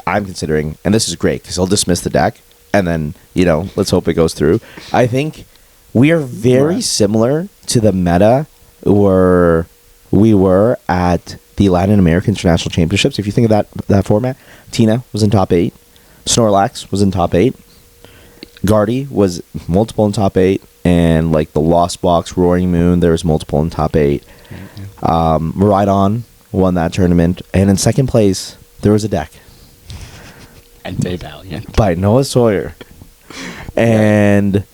I'm considering, and this is great because he'll dismiss the deck, and then let's hope it goes through. I think we are very similar to the meta where we were at the Latin American International Championships. If you think of that format, Tina was in top 8, Snorlax was in top 8, Guardy was multiple in top 8, and like the Lost Box, Roaring Moon, there was multiple in top 8. Miraidon won that tournament, and in second place there was a deck. And Day Valiant by Noah Sawyer. And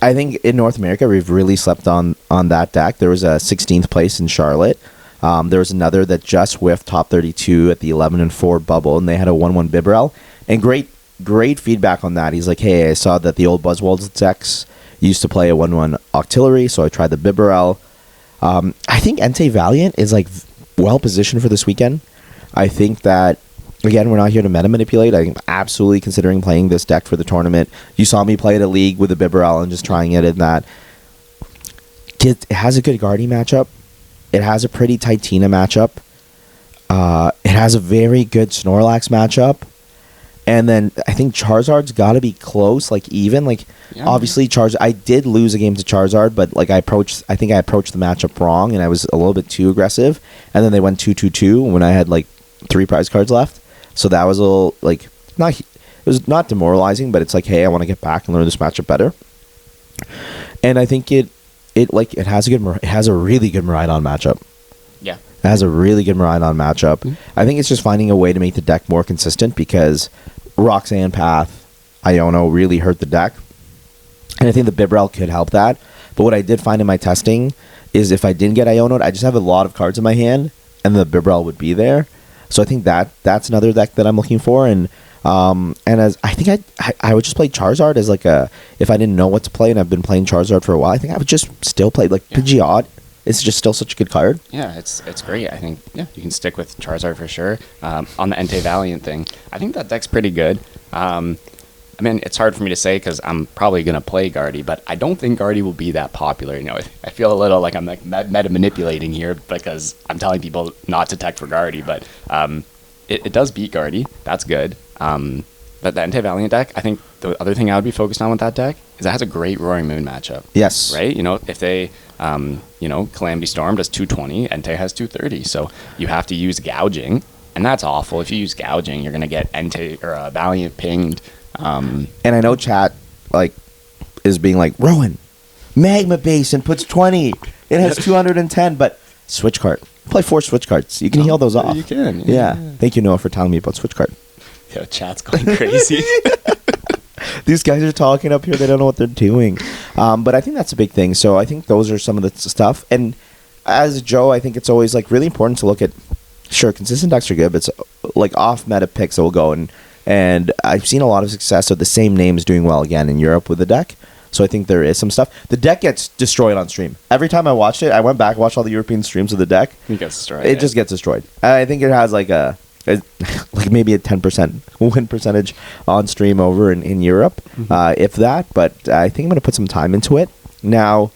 I think in North America, we've really slept on that deck. There was a 16th place in Charlotte. There was another that just whiffed top 32 at the 11-4 bubble, and they had a 1-1 Bibarel. And great feedback on that. He's like, hey, I saw that the old Buzzwolves decks used to play a 1-1 Octillery, so I tried the Bibarel. I think Entei Valiant is like well positioned for this weekend. I think that, again, we're not here to meta manipulate. I'm absolutely considering playing this deck for the tournament. You saw me play at a league with the Bibarel and just trying it in that. It has a good Guardy matchup. It has a pretty Titina matchup. It has a very good Snorlax matchup. And then I think Charizard's got to be close, like even. Like, yeah, obviously, I did lose a game to Charizard, but like I think I approached the matchup wrong, and I was a little bit too aggressive. And then they went 2-2-2 when I had like 3 prize cards left. So that was a little like it was not demoralizing, but it's like, hey, I want to get back and learn this matchup better. And I think it has a really good Miraidon matchup. Yeah, it has a really good Miraidon matchup. Mm-hmm. I think it's just finding a way to make the deck more consistent because Roxanne Path, Iono really hurt the deck. And I think the Bibarel could help that. But what I did find in my testing is if I didn't get Iono'd, I just have a lot of cards in my hand, and the Bibarel would be there. So I think that's another deck that I'm looking for. And as I think I would just play Charizard as like if I didn't know what to play and I've been playing Charizard for a while, I think I would just still play like Pidgeot. It's just still such a good card. Yeah, it's great. I think you can stick with Charizard for sure. On the Entei Valiant thing, I think that deck's pretty good. I mean, it's hard for me to say because I'm probably going to play Guardy, but I don't think Guardy will be that popular. You know, I feel a little like I'm like meta manipulating here because I'm telling people not to tech for Guardy, but it does beat Guardy. That's good. But the Entei Valiant deck, I think the other thing I would be focused on with that deck is it has a great Roaring Moon matchup. Yes. Right? You know, if they, Calamity Storm does 220, Entei has 230. So you have to use Gouging, and that's awful. If you use Gouging, you're going to get Entei or Valiant pinged. And I know chat is being like, Rowan, Magma Base and puts 20. It has 210, but switch card. Play 4 switch cards. You can heal those off. You can. Yeah. Thank you, Noah, for telling me about switch card. Yo, chat's going crazy. These guys are talking up here. They don't know what they're doing. But I think that's a big thing. So I think those are some of the stuff. And as Joe, I think it's always like really important to look at, sure, consistent decks are good, but it's like off meta picks that will go. And I've seen a lot of success of the same names doing well again in Europe with the deck. So I think there is some stuff. The deck gets destroyed on stream. Every time I watched it, I went back, watched all the European streams of the deck. It gets destroyed. It just gets destroyed. I think it has like maybe a 10% win percentage on stream over in Europe, if that. But I think I'm going to put some time into it. Now,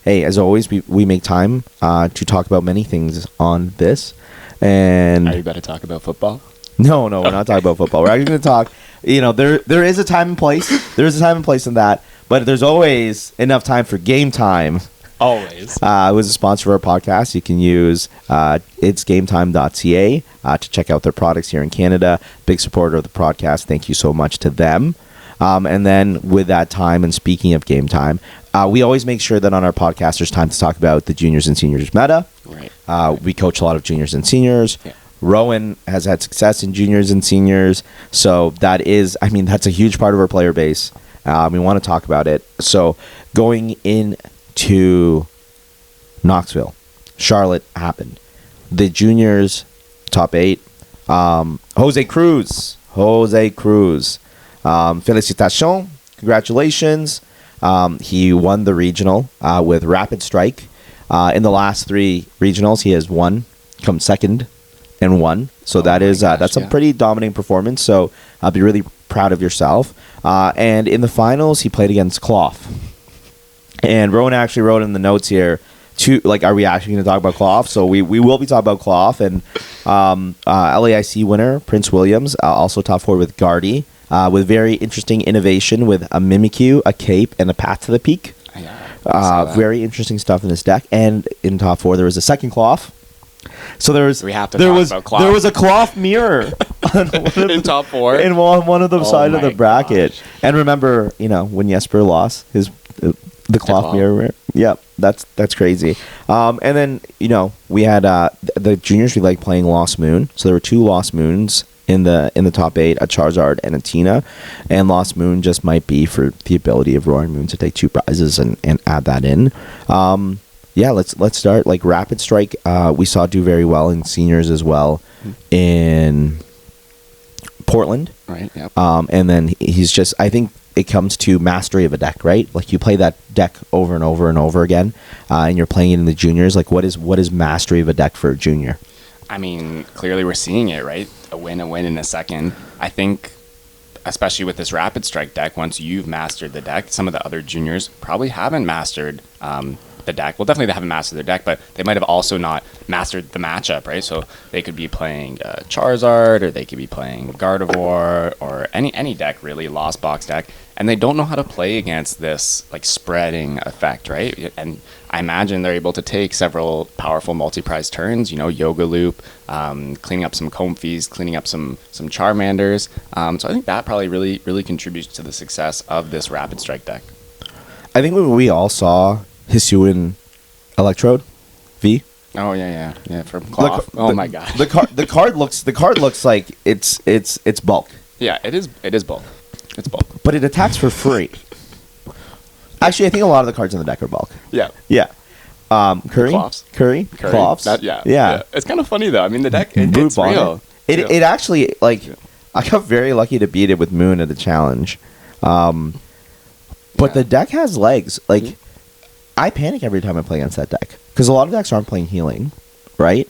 hey, as always, we make time to talk about many things on this. And are you about to talk about football? No, we're not talking about football. We're actually going to talk, there is a time and place. There is a time and place in that. But there's always enough time for game time. Always. It was a sponsor of our podcast. You can use itsgametime.ca to check out their products here in Canada. Big supporter of the podcast. Thank you so much to them. And then with that time, and speaking of game time, we always make sure that on our podcast there's time to talk about the juniors and seniors meta. Right. We coach a lot of juniors and seniors. Yeah. Rowan has had success in juniors and seniors. So that's a huge part of our player base. We want to talk about it. So going into Knoxville, Charlotte happened. The juniors, top 8. Jose Cruz. Félicitations. Congratulations. He won the regional with Rapid Strike. In the last 3 regionals, he has come second and won. So that's a pretty dominating performance. So I'll be really proud of yourself. And in the finals, he played against Klawf. And Rowan actually wrote in the notes here, are we actually going to talk about Klawf? So we will be talking about Klawf. And LAIC winner, Prince Williams, also top 4 with Guardy, with very interesting innovation with a Mimikyu, a Cape, and a Path to the Peak. Very interesting stuff in this deck. And in top 4, there was a second Klawf. So there was about Klawf. There was a Klawf mirror in top 4 in one of the side of the bracket. Gosh. And remember, when Jesper lost the Klawf mirror. Yep, that's crazy. And then we had the juniors. We like playing Lost Moon. So there were 2 Lost Moons in the top 8, a Charizard and a Tina, and Lost Moon just might be for the ability of Roaring Moon to take 2 prizes and add that in. Let's start. Like Rapid Strike, we saw do very well in seniors as well in Portland. Right. Yep. And then he's just, I think it comes to mastery of a deck, right? Like you play that deck over and over and over again, and you're playing it in the juniors. Like what is mastery of a deck for a junior? I mean, clearly we're seeing it, right? A win in a second. I think, especially with this Rapid Strike deck, once you've mastered the deck, some of the other juniors probably haven't mastered the deck. Well, definitely they haven't mastered their deck, but they might have also not mastered the matchup, right? So they could be playing Charizard, or they could be playing Gardevoir, or any deck really, Lost Box deck, and they don't know how to play against this like spreading effect, right? And I imagine they're able to take several powerful multi-prize turns, Yoga Loop, cleaning up some Comfeys, cleaning up some Charmanders. So I think that probably really contributes to the success of this Rapid Strike deck. I think when we all saw Hisuian Electrode V. Oh yeah, from Klawf. My god. The card looks like it's bulk. Yeah, it is bulk. It's bulk. But it attacks for free. Actually, I think a lot of the cards in the deck are bulk. Yeah. Yeah. Curry? Klawfs. Curry? Klawfs? Yeah. It's kind of funny though. I mean, the deck it's real. It actually I got very lucky to beat it with Moon at the challenge. But the deck has legs. Like I panic every time I play against that deck because a lot of decks aren't playing healing, right?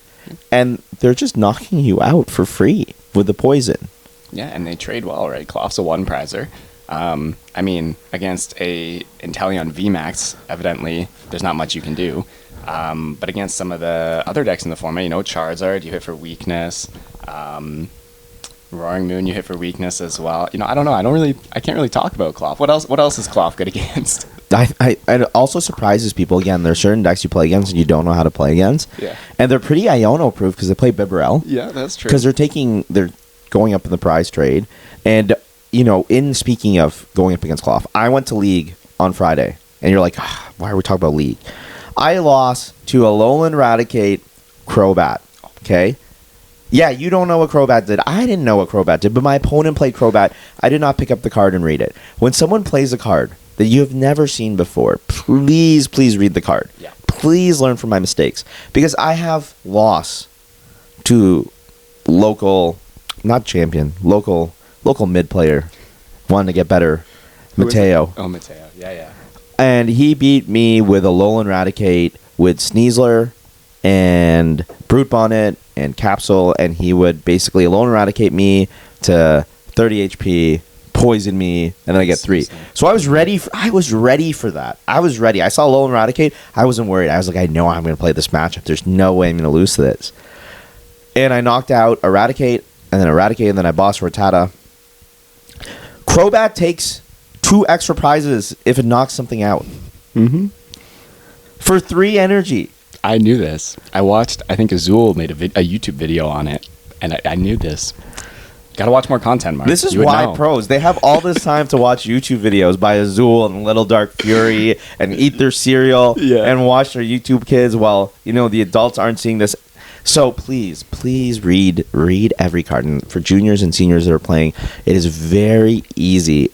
And they're just knocking you out for free with the poison. Yeah, and they trade well, right? Klawf's a 1-prizer. I mean, against a Inteleon VMAX, evidently, there's not much you can do. But against some of the other decks in the format, Charizard, you hit for weakness. Roaring Moon, you hit for weakness as well. I don't know. I can't really talk about Klawf. What else is Klawf good against? It also surprises people. Again, there are certain decks you play against and you don't know how to play against. Yeah. And they're pretty Iono proof because they play Bibarel. Yeah, that's true. Because they're going up in the prize trade. And, in speaking of going up against Klawf, I went to League on Friday. And you're like, why are we talking about League? I lost to Alolan Raticate Crobat. Okay? Yeah, you don't know what Crobat did. I didn't know what Crobat did, but my opponent played Crobat. I did not pick up the card and read it. When someone plays a card that you have never seen before, please read the card. Yeah. Please learn from my mistakes. Because I have lost to local mid player, wanting to get better, Mateo. Oh, Mateo. Yeah. And he beat me with a Alolan Raticate with Sneasler and Brute Bonnet and Capsule, and he would basically Alolan Eradicate me to 30 HP, poison me, and then I get 3. So I was ready for that. I was ready. I saw Alolan Eradicate. I wasn't worried. I was like, I know I'm going to play this matchup. There's no way I'm going to lose to this. And I knocked out Eradicate, and then I boss Rattata. Crobat takes 2 extra prizes if it knocks something out. Mm-hmm. For 3 energy. I knew this. I think Azul made a YouTube video on it, and I knew this. Gotta watch more content, Mark. This is why pros, they have all this time to watch YouTube videos by Azul and Little Dark Fury and eat their cereal and watch their YouTube kids while, the adults aren't seeing this. So please read every card. And for juniors and seniors that are playing, it is very easy.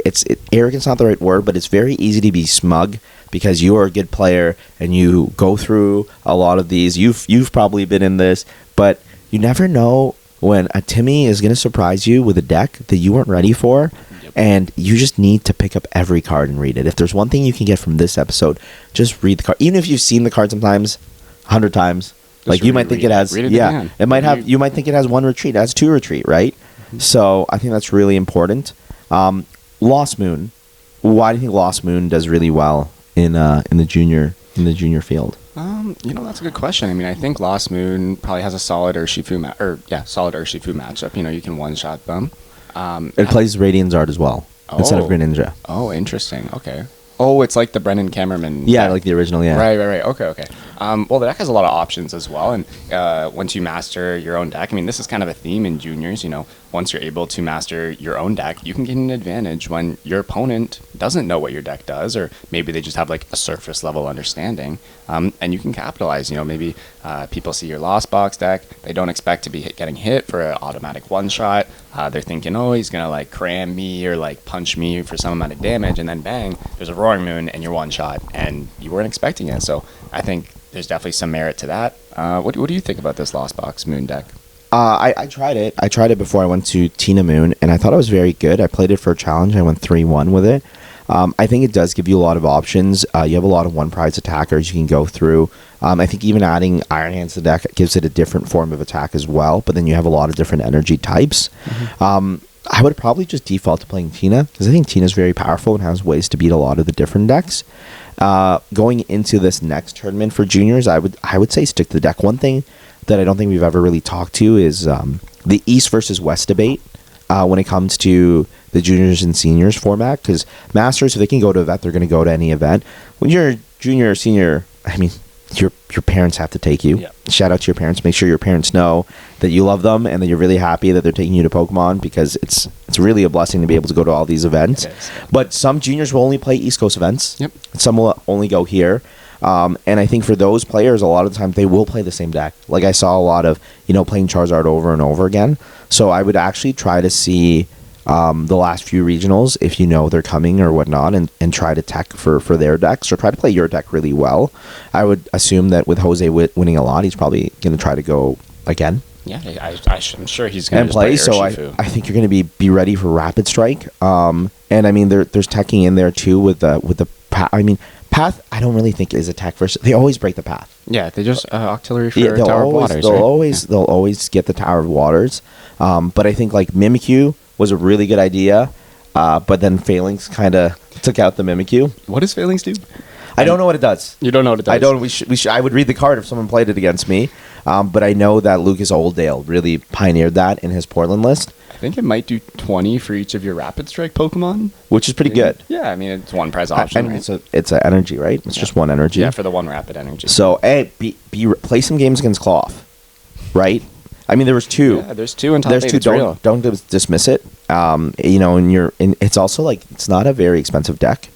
Arrogance not the right word, but it's very easy to be smug because you are a good player and you go through a lot of these. You've probably been in this, but you never know when a Timmy is going to surprise you with a deck that you weren't ready for. Yep. And you just need to pick up every card and read it. If there's one thing you can get from this episode, just read the card. Even if you've seen the card sometimes, 100 times. Like you might think it has, it might have. You might think it has 1 retreat. It has 2 retreat, right? Mm-hmm. So I think that's really important. Lost Moon. Why do you think Lost Moon does really well in the junior field? That's a good question. I mean, I think Lost Moon probably has a solid Urshifu matchup. You can one-shot them. It plays Radiant Zard as well instead of Greninja. Oh, interesting. Okay. Oh, it's like the Brennan Kammerman. Yeah, like the original. Yeah. Right. Okay. Well, the deck has a lot of options as well, and once you master your own deck, I mean, this is kind of a theme in juniors. Once you're able to master your own deck, you can get an advantage when your opponent doesn't know what your deck does, or maybe they just have like a surface level understanding, and you can capitalize. Maybe people see your Lost Box deck, they don't expect to be getting hit for an automatic one shot. They're thinking, oh, he's gonna like cram me or like punch me for some amount of damage, and then bang, there's a Roaring Moon and you're one shot, and you weren't expecting it. So I think there's definitely some merit to that. What do you think about this Lost Box Moon deck? I tried it. I tried it before I went to Tina Moon, and I thought it was very good. I played it for a challenge. I went 3-1 with it. I think it does give you a lot of options. You have a lot of one prize attackers you can go through. I think even adding Iron Hands to the deck gives it a different form of attack as well, but then you have a lot of different energy types. I would probably just default to playing Tina, because I think Tina's very powerful and has ways to beat a lot of the different decks. Going into this next tournament for juniors, I would say stick to the deck. One thing that I don't think we've ever really talked to is the East versus West debate when it comes to the juniors and seniors format, because masters, if they can go to an event, they're going to go to any event. When you're a junior or senior, I mean, your parents have to take you. Yep. Shout out to your parents. Make sure your parents know that you love them and that you're really happy that they're taking you to Pokemon, because it's really a blessing to be able to go to all these events. But some juniors will only play East Coast events. Yep. Some will only go here. And I think for those players, a lot of the time they will play the same deck. Like I saw a lot of, playing Charizard over and over again. So I would actually try to see the last few regionals, if they're coming or whatnot, and try to tech for their decks, or try to play your deck really well. I would assume that with Jose winning a lot, he's probably going to try to go again. Yeah, I'm sure he's going to play. So Urshifu. I think you're going to be ready for Rapid Strike. And I mean, there's teching in there too with the path. I mean, path, I don't really think is a tech versus. They always break the path. Yeah, they just auxiliary for Tower of Waters. They'll always get the Tower of Waters. But I think like Mimikyu was a really good idea, but then Phalanx kind of took out the Mimikyu. What does Phalanx do? I don't know what it does. You don't know what it does? I don't. We should. I would read the card if someone played it against me. But I know that Lucas Oldale really pioneered that in his Portland list. I think it might do 20 for each of your Rapid Strike Pokemon, which is pretty good. Yeah, I mean it's one prize option. Right? It's an energy, right? It's just one energy. Yeah, for the one Rapid Energy. So, play some games against Klawf, right? I mean, there was two. Yeah, there's two in top 8. There's two. Don't dismiss it. And it's also like it's not a very expensive deck,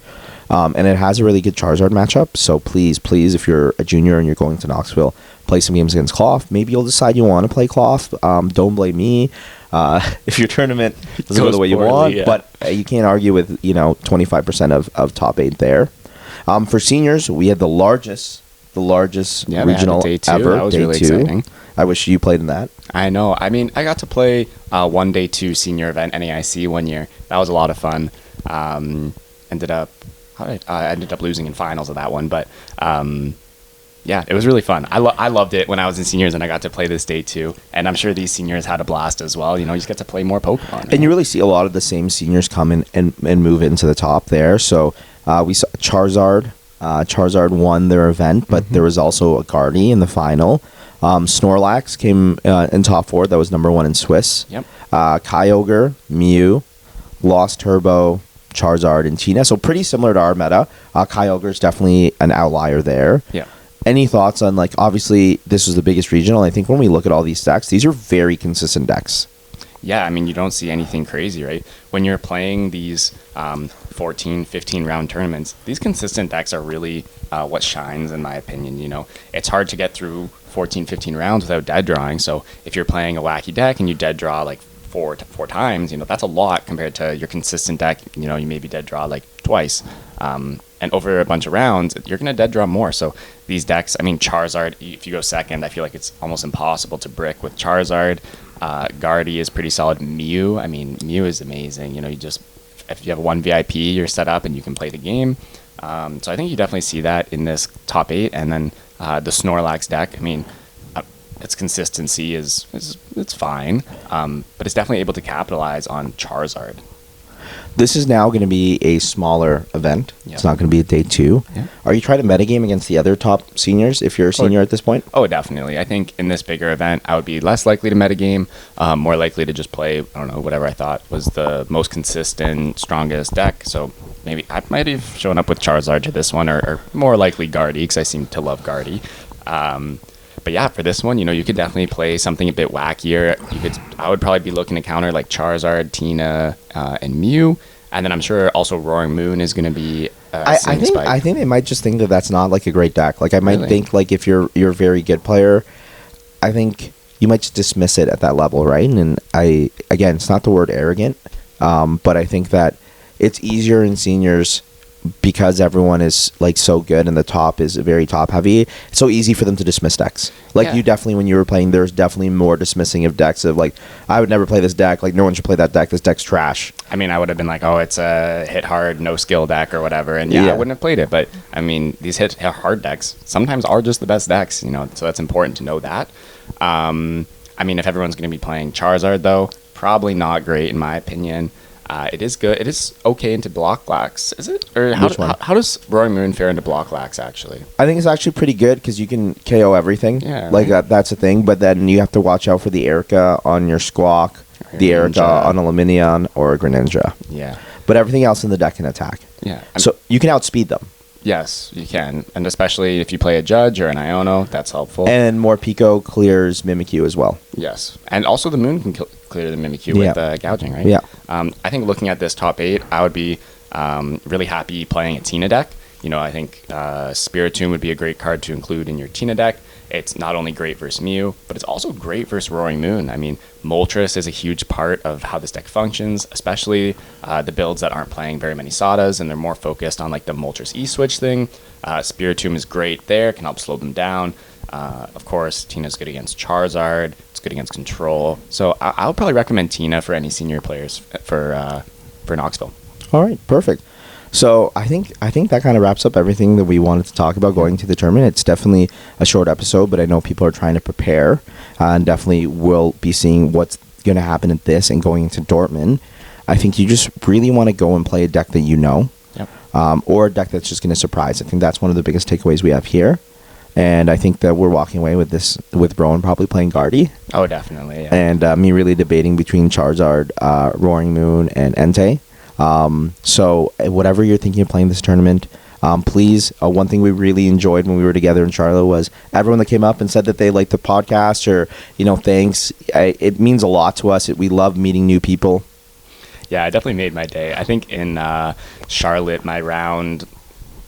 and it has a really good Charizard matchup. So please, if you're a junior and you're going to Knoxville, play some games against Klawf. Maybe you'll decide you want to play Klawf. Don't blame me if your tournament doesn't go the way you want. Yeah. But you can't argue with 25% of top 8 there. For seniors, we had the largest regional day 2. ever. That was day really 2. Exciting. I wish you played in that. I know. I mean, I got to play one day 2 senior event NAIC one year. That was a lot of fun. Ended up losing in finals of that one, but yeah, it was really fun. I loved it when I was in seniors and I got to play this day 2, and I'm sure these seniors had a blast as well. You just get to play more Pokemon. Right? And you really see a lot of the same seniors come in and move into the top there. So we saw Charizard. Charizard won their event, but there was also a Gardy in the final. Snorlax came in top 4. That was number 1 in Swiss. Yep. Kyogre, Mew, Lost Turbo, Charizard, and Tina. So pretty similar to our meta. Kyogre is definitely an outlier there. Yeah. Any thoughts on, obviously, this was the biggest regional. I think when we look at all these decks, these are very consistent decks. Yeah, I mean, you don't see anything crazy, right? When you're playing these 14, 15-round tournaments, these consistent decks are really what shines, in my opinion. It's hard to get through 14, 15 rounds without dead drawing. So if you're playing a wacky deck and you dead draw four times, that's a lot compared to your consistent deck. You maybe dead draw twice. And over a bunch of rounds, you're going to dead draw more. So these decks, I mean, Charizard, if you go second, I feel like it's almost impossible to brick with Charizard. Gardy is pretty solid. Mew, I mean, Mew is amazing. If you have one VIP, you're set up and you can play the game. So I think you definitely see that in this top 8. And then the Snorlax deck, I mean, its consistency is it's fine, but it's definitely able to capitalize on Charizard. This is now going to be a smaller event. Yep. It's not going to be a day 2. Yeah. Are you trying to metagame against the other top seniors if you're a senior at this point? Oh, definitely. I think in this bigger event, I would be less likely to metagame, more likely to just play, I don't know, whatever I thought was the most consistent, strongest deck. So maybe I might have shown up with Charizard to this one, or more likely Gardy, because I seem to love Gardy. But yeah, for this one, you could definitely play something a bit wackier. I would probably be looking to counter like Charizard, Tina, and Mew. And then I'm sure also Roaring Moon is going to be I think Spike. I think they might just think that that's not like a great deck. Like I might Really? think like if you're a very good player, I think you might just dismiss it at that level, right? And again, it's not the word arrogant, but I think that it's easier in seniors because everyone is like so good and the top is very top heavy. It's so easy for them to dismiss decks. Like Yeah. you definitely, when you were playing, there's definitely more dismissing of decks of like, I would never play this deck. Like no one should play that deck. This deck's trash. I mean, I would have been like, oh, it's a hit hard, no skill deck or whatever. And yeah, Yeah. I wouldn't have played it. But I mean, these hit hard decks sometimes are just the best decks, so that's important to know that. I mean, if everyone's going to be playing Charizard, though, probably not great in my opinion. It is good. It is okay into Block Lax, is it? Or Which one? how does Roaring Moon fare into Block Lax, actually? I think it's actually pretty good because you can KO everything. Yeah, Like right. that's a thing. But then you have to watch out for the Erica on your Squawk, Or the Erica Greninja. on a Luminion or a Greninja. Yeah. But everything else in the deck can attack. Yeah. So you can outspeed them. Yes, you can. And especially if you play a Judge or an Iono, that's helpful. And more Pico clears Mimikyu as well. Yes. And also the Moon can clear the Mimikyu Yeah. with gouging, right? Yeah. I think looking at this top 8, I would be really happy playing a Tina deck. I think Spiritomb would be a great card to include in your Tina deck. It's not only great versus Mew, but it's also great versus Roaring Moon. I mean, Moltres is a huge part of how this deck functions, especially the builds that aren't playing very many Sadas and they're more focused on like the Moltres E-Switch thing. Spiritomb is great there, can help slow them down. Of course, Tina's good against Charizard. It's good against Control. So I would probably recommend Tina for any senior players for Knoxville. All right, perfect. So I think that kind of wraps up everything that we wanted to talk about going to the tournament. It's definitely a short episode, but I know people are trying to prepare and definitely will be seeing what's going to happen at this and going into Dortmund. I think you just really want to go and play a deck that you know, Yep. or a deck that's just going to surprise. I think that's one of the biggest takeaways we have here. And I think that we're walking away with this, with Rowan probably playing Guardy, Oh, definitely. Yeah. and me really debating between Charizard, Roaring Moon, and Entei. So whatever you're thinking of playing this tournament, please, one thing we really enjoyed when we were together in Charlotte was everyone that came up and said that they liked the podcast or, thanks. It means a lot to us. We love meeting new people. Yeah, it definitely made my day. I think in Charlotte, my round,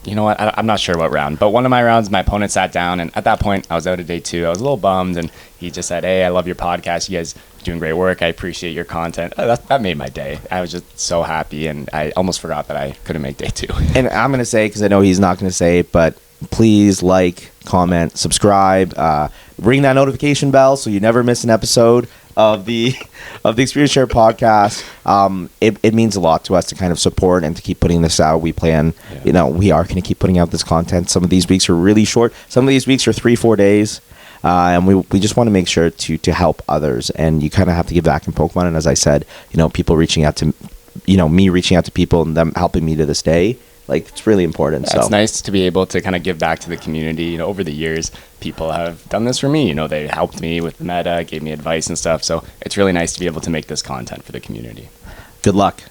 you know what? I'm not sure what round, but one of my rounds, my opponent sat down, and at that point, I was out of day 2. I was a little bummed, and he just said, "Hey, I love your podcast. You guys are doing great work. I appreciate your content." That made my day. I was just so happy, and I almost forgot that I couldn't make day 2. And I'm going to say, because I know he's not going to say it, but please like, comment, subscribe, ring that notification bell so you never miss an episode of the Experience Share podcast. It means a lot to us to kind of support and to keep putting this out. We plan, we are going to keep putting out this content. Some of these weeks are really short. Some of these weeks are 3-4 days. And we just want to make sure to help others. And you kind of have to give back in Pokemon. And as I said, people reaching out to, me reaching out to people and them helping me to this day. Like, it's really important. It's nice to be able to kind of give back to the community. Over the years, people have done this for me. They helped me with the meta, gave me advice and stuff. So it's really nice to be able to make this content for the community. Good luck.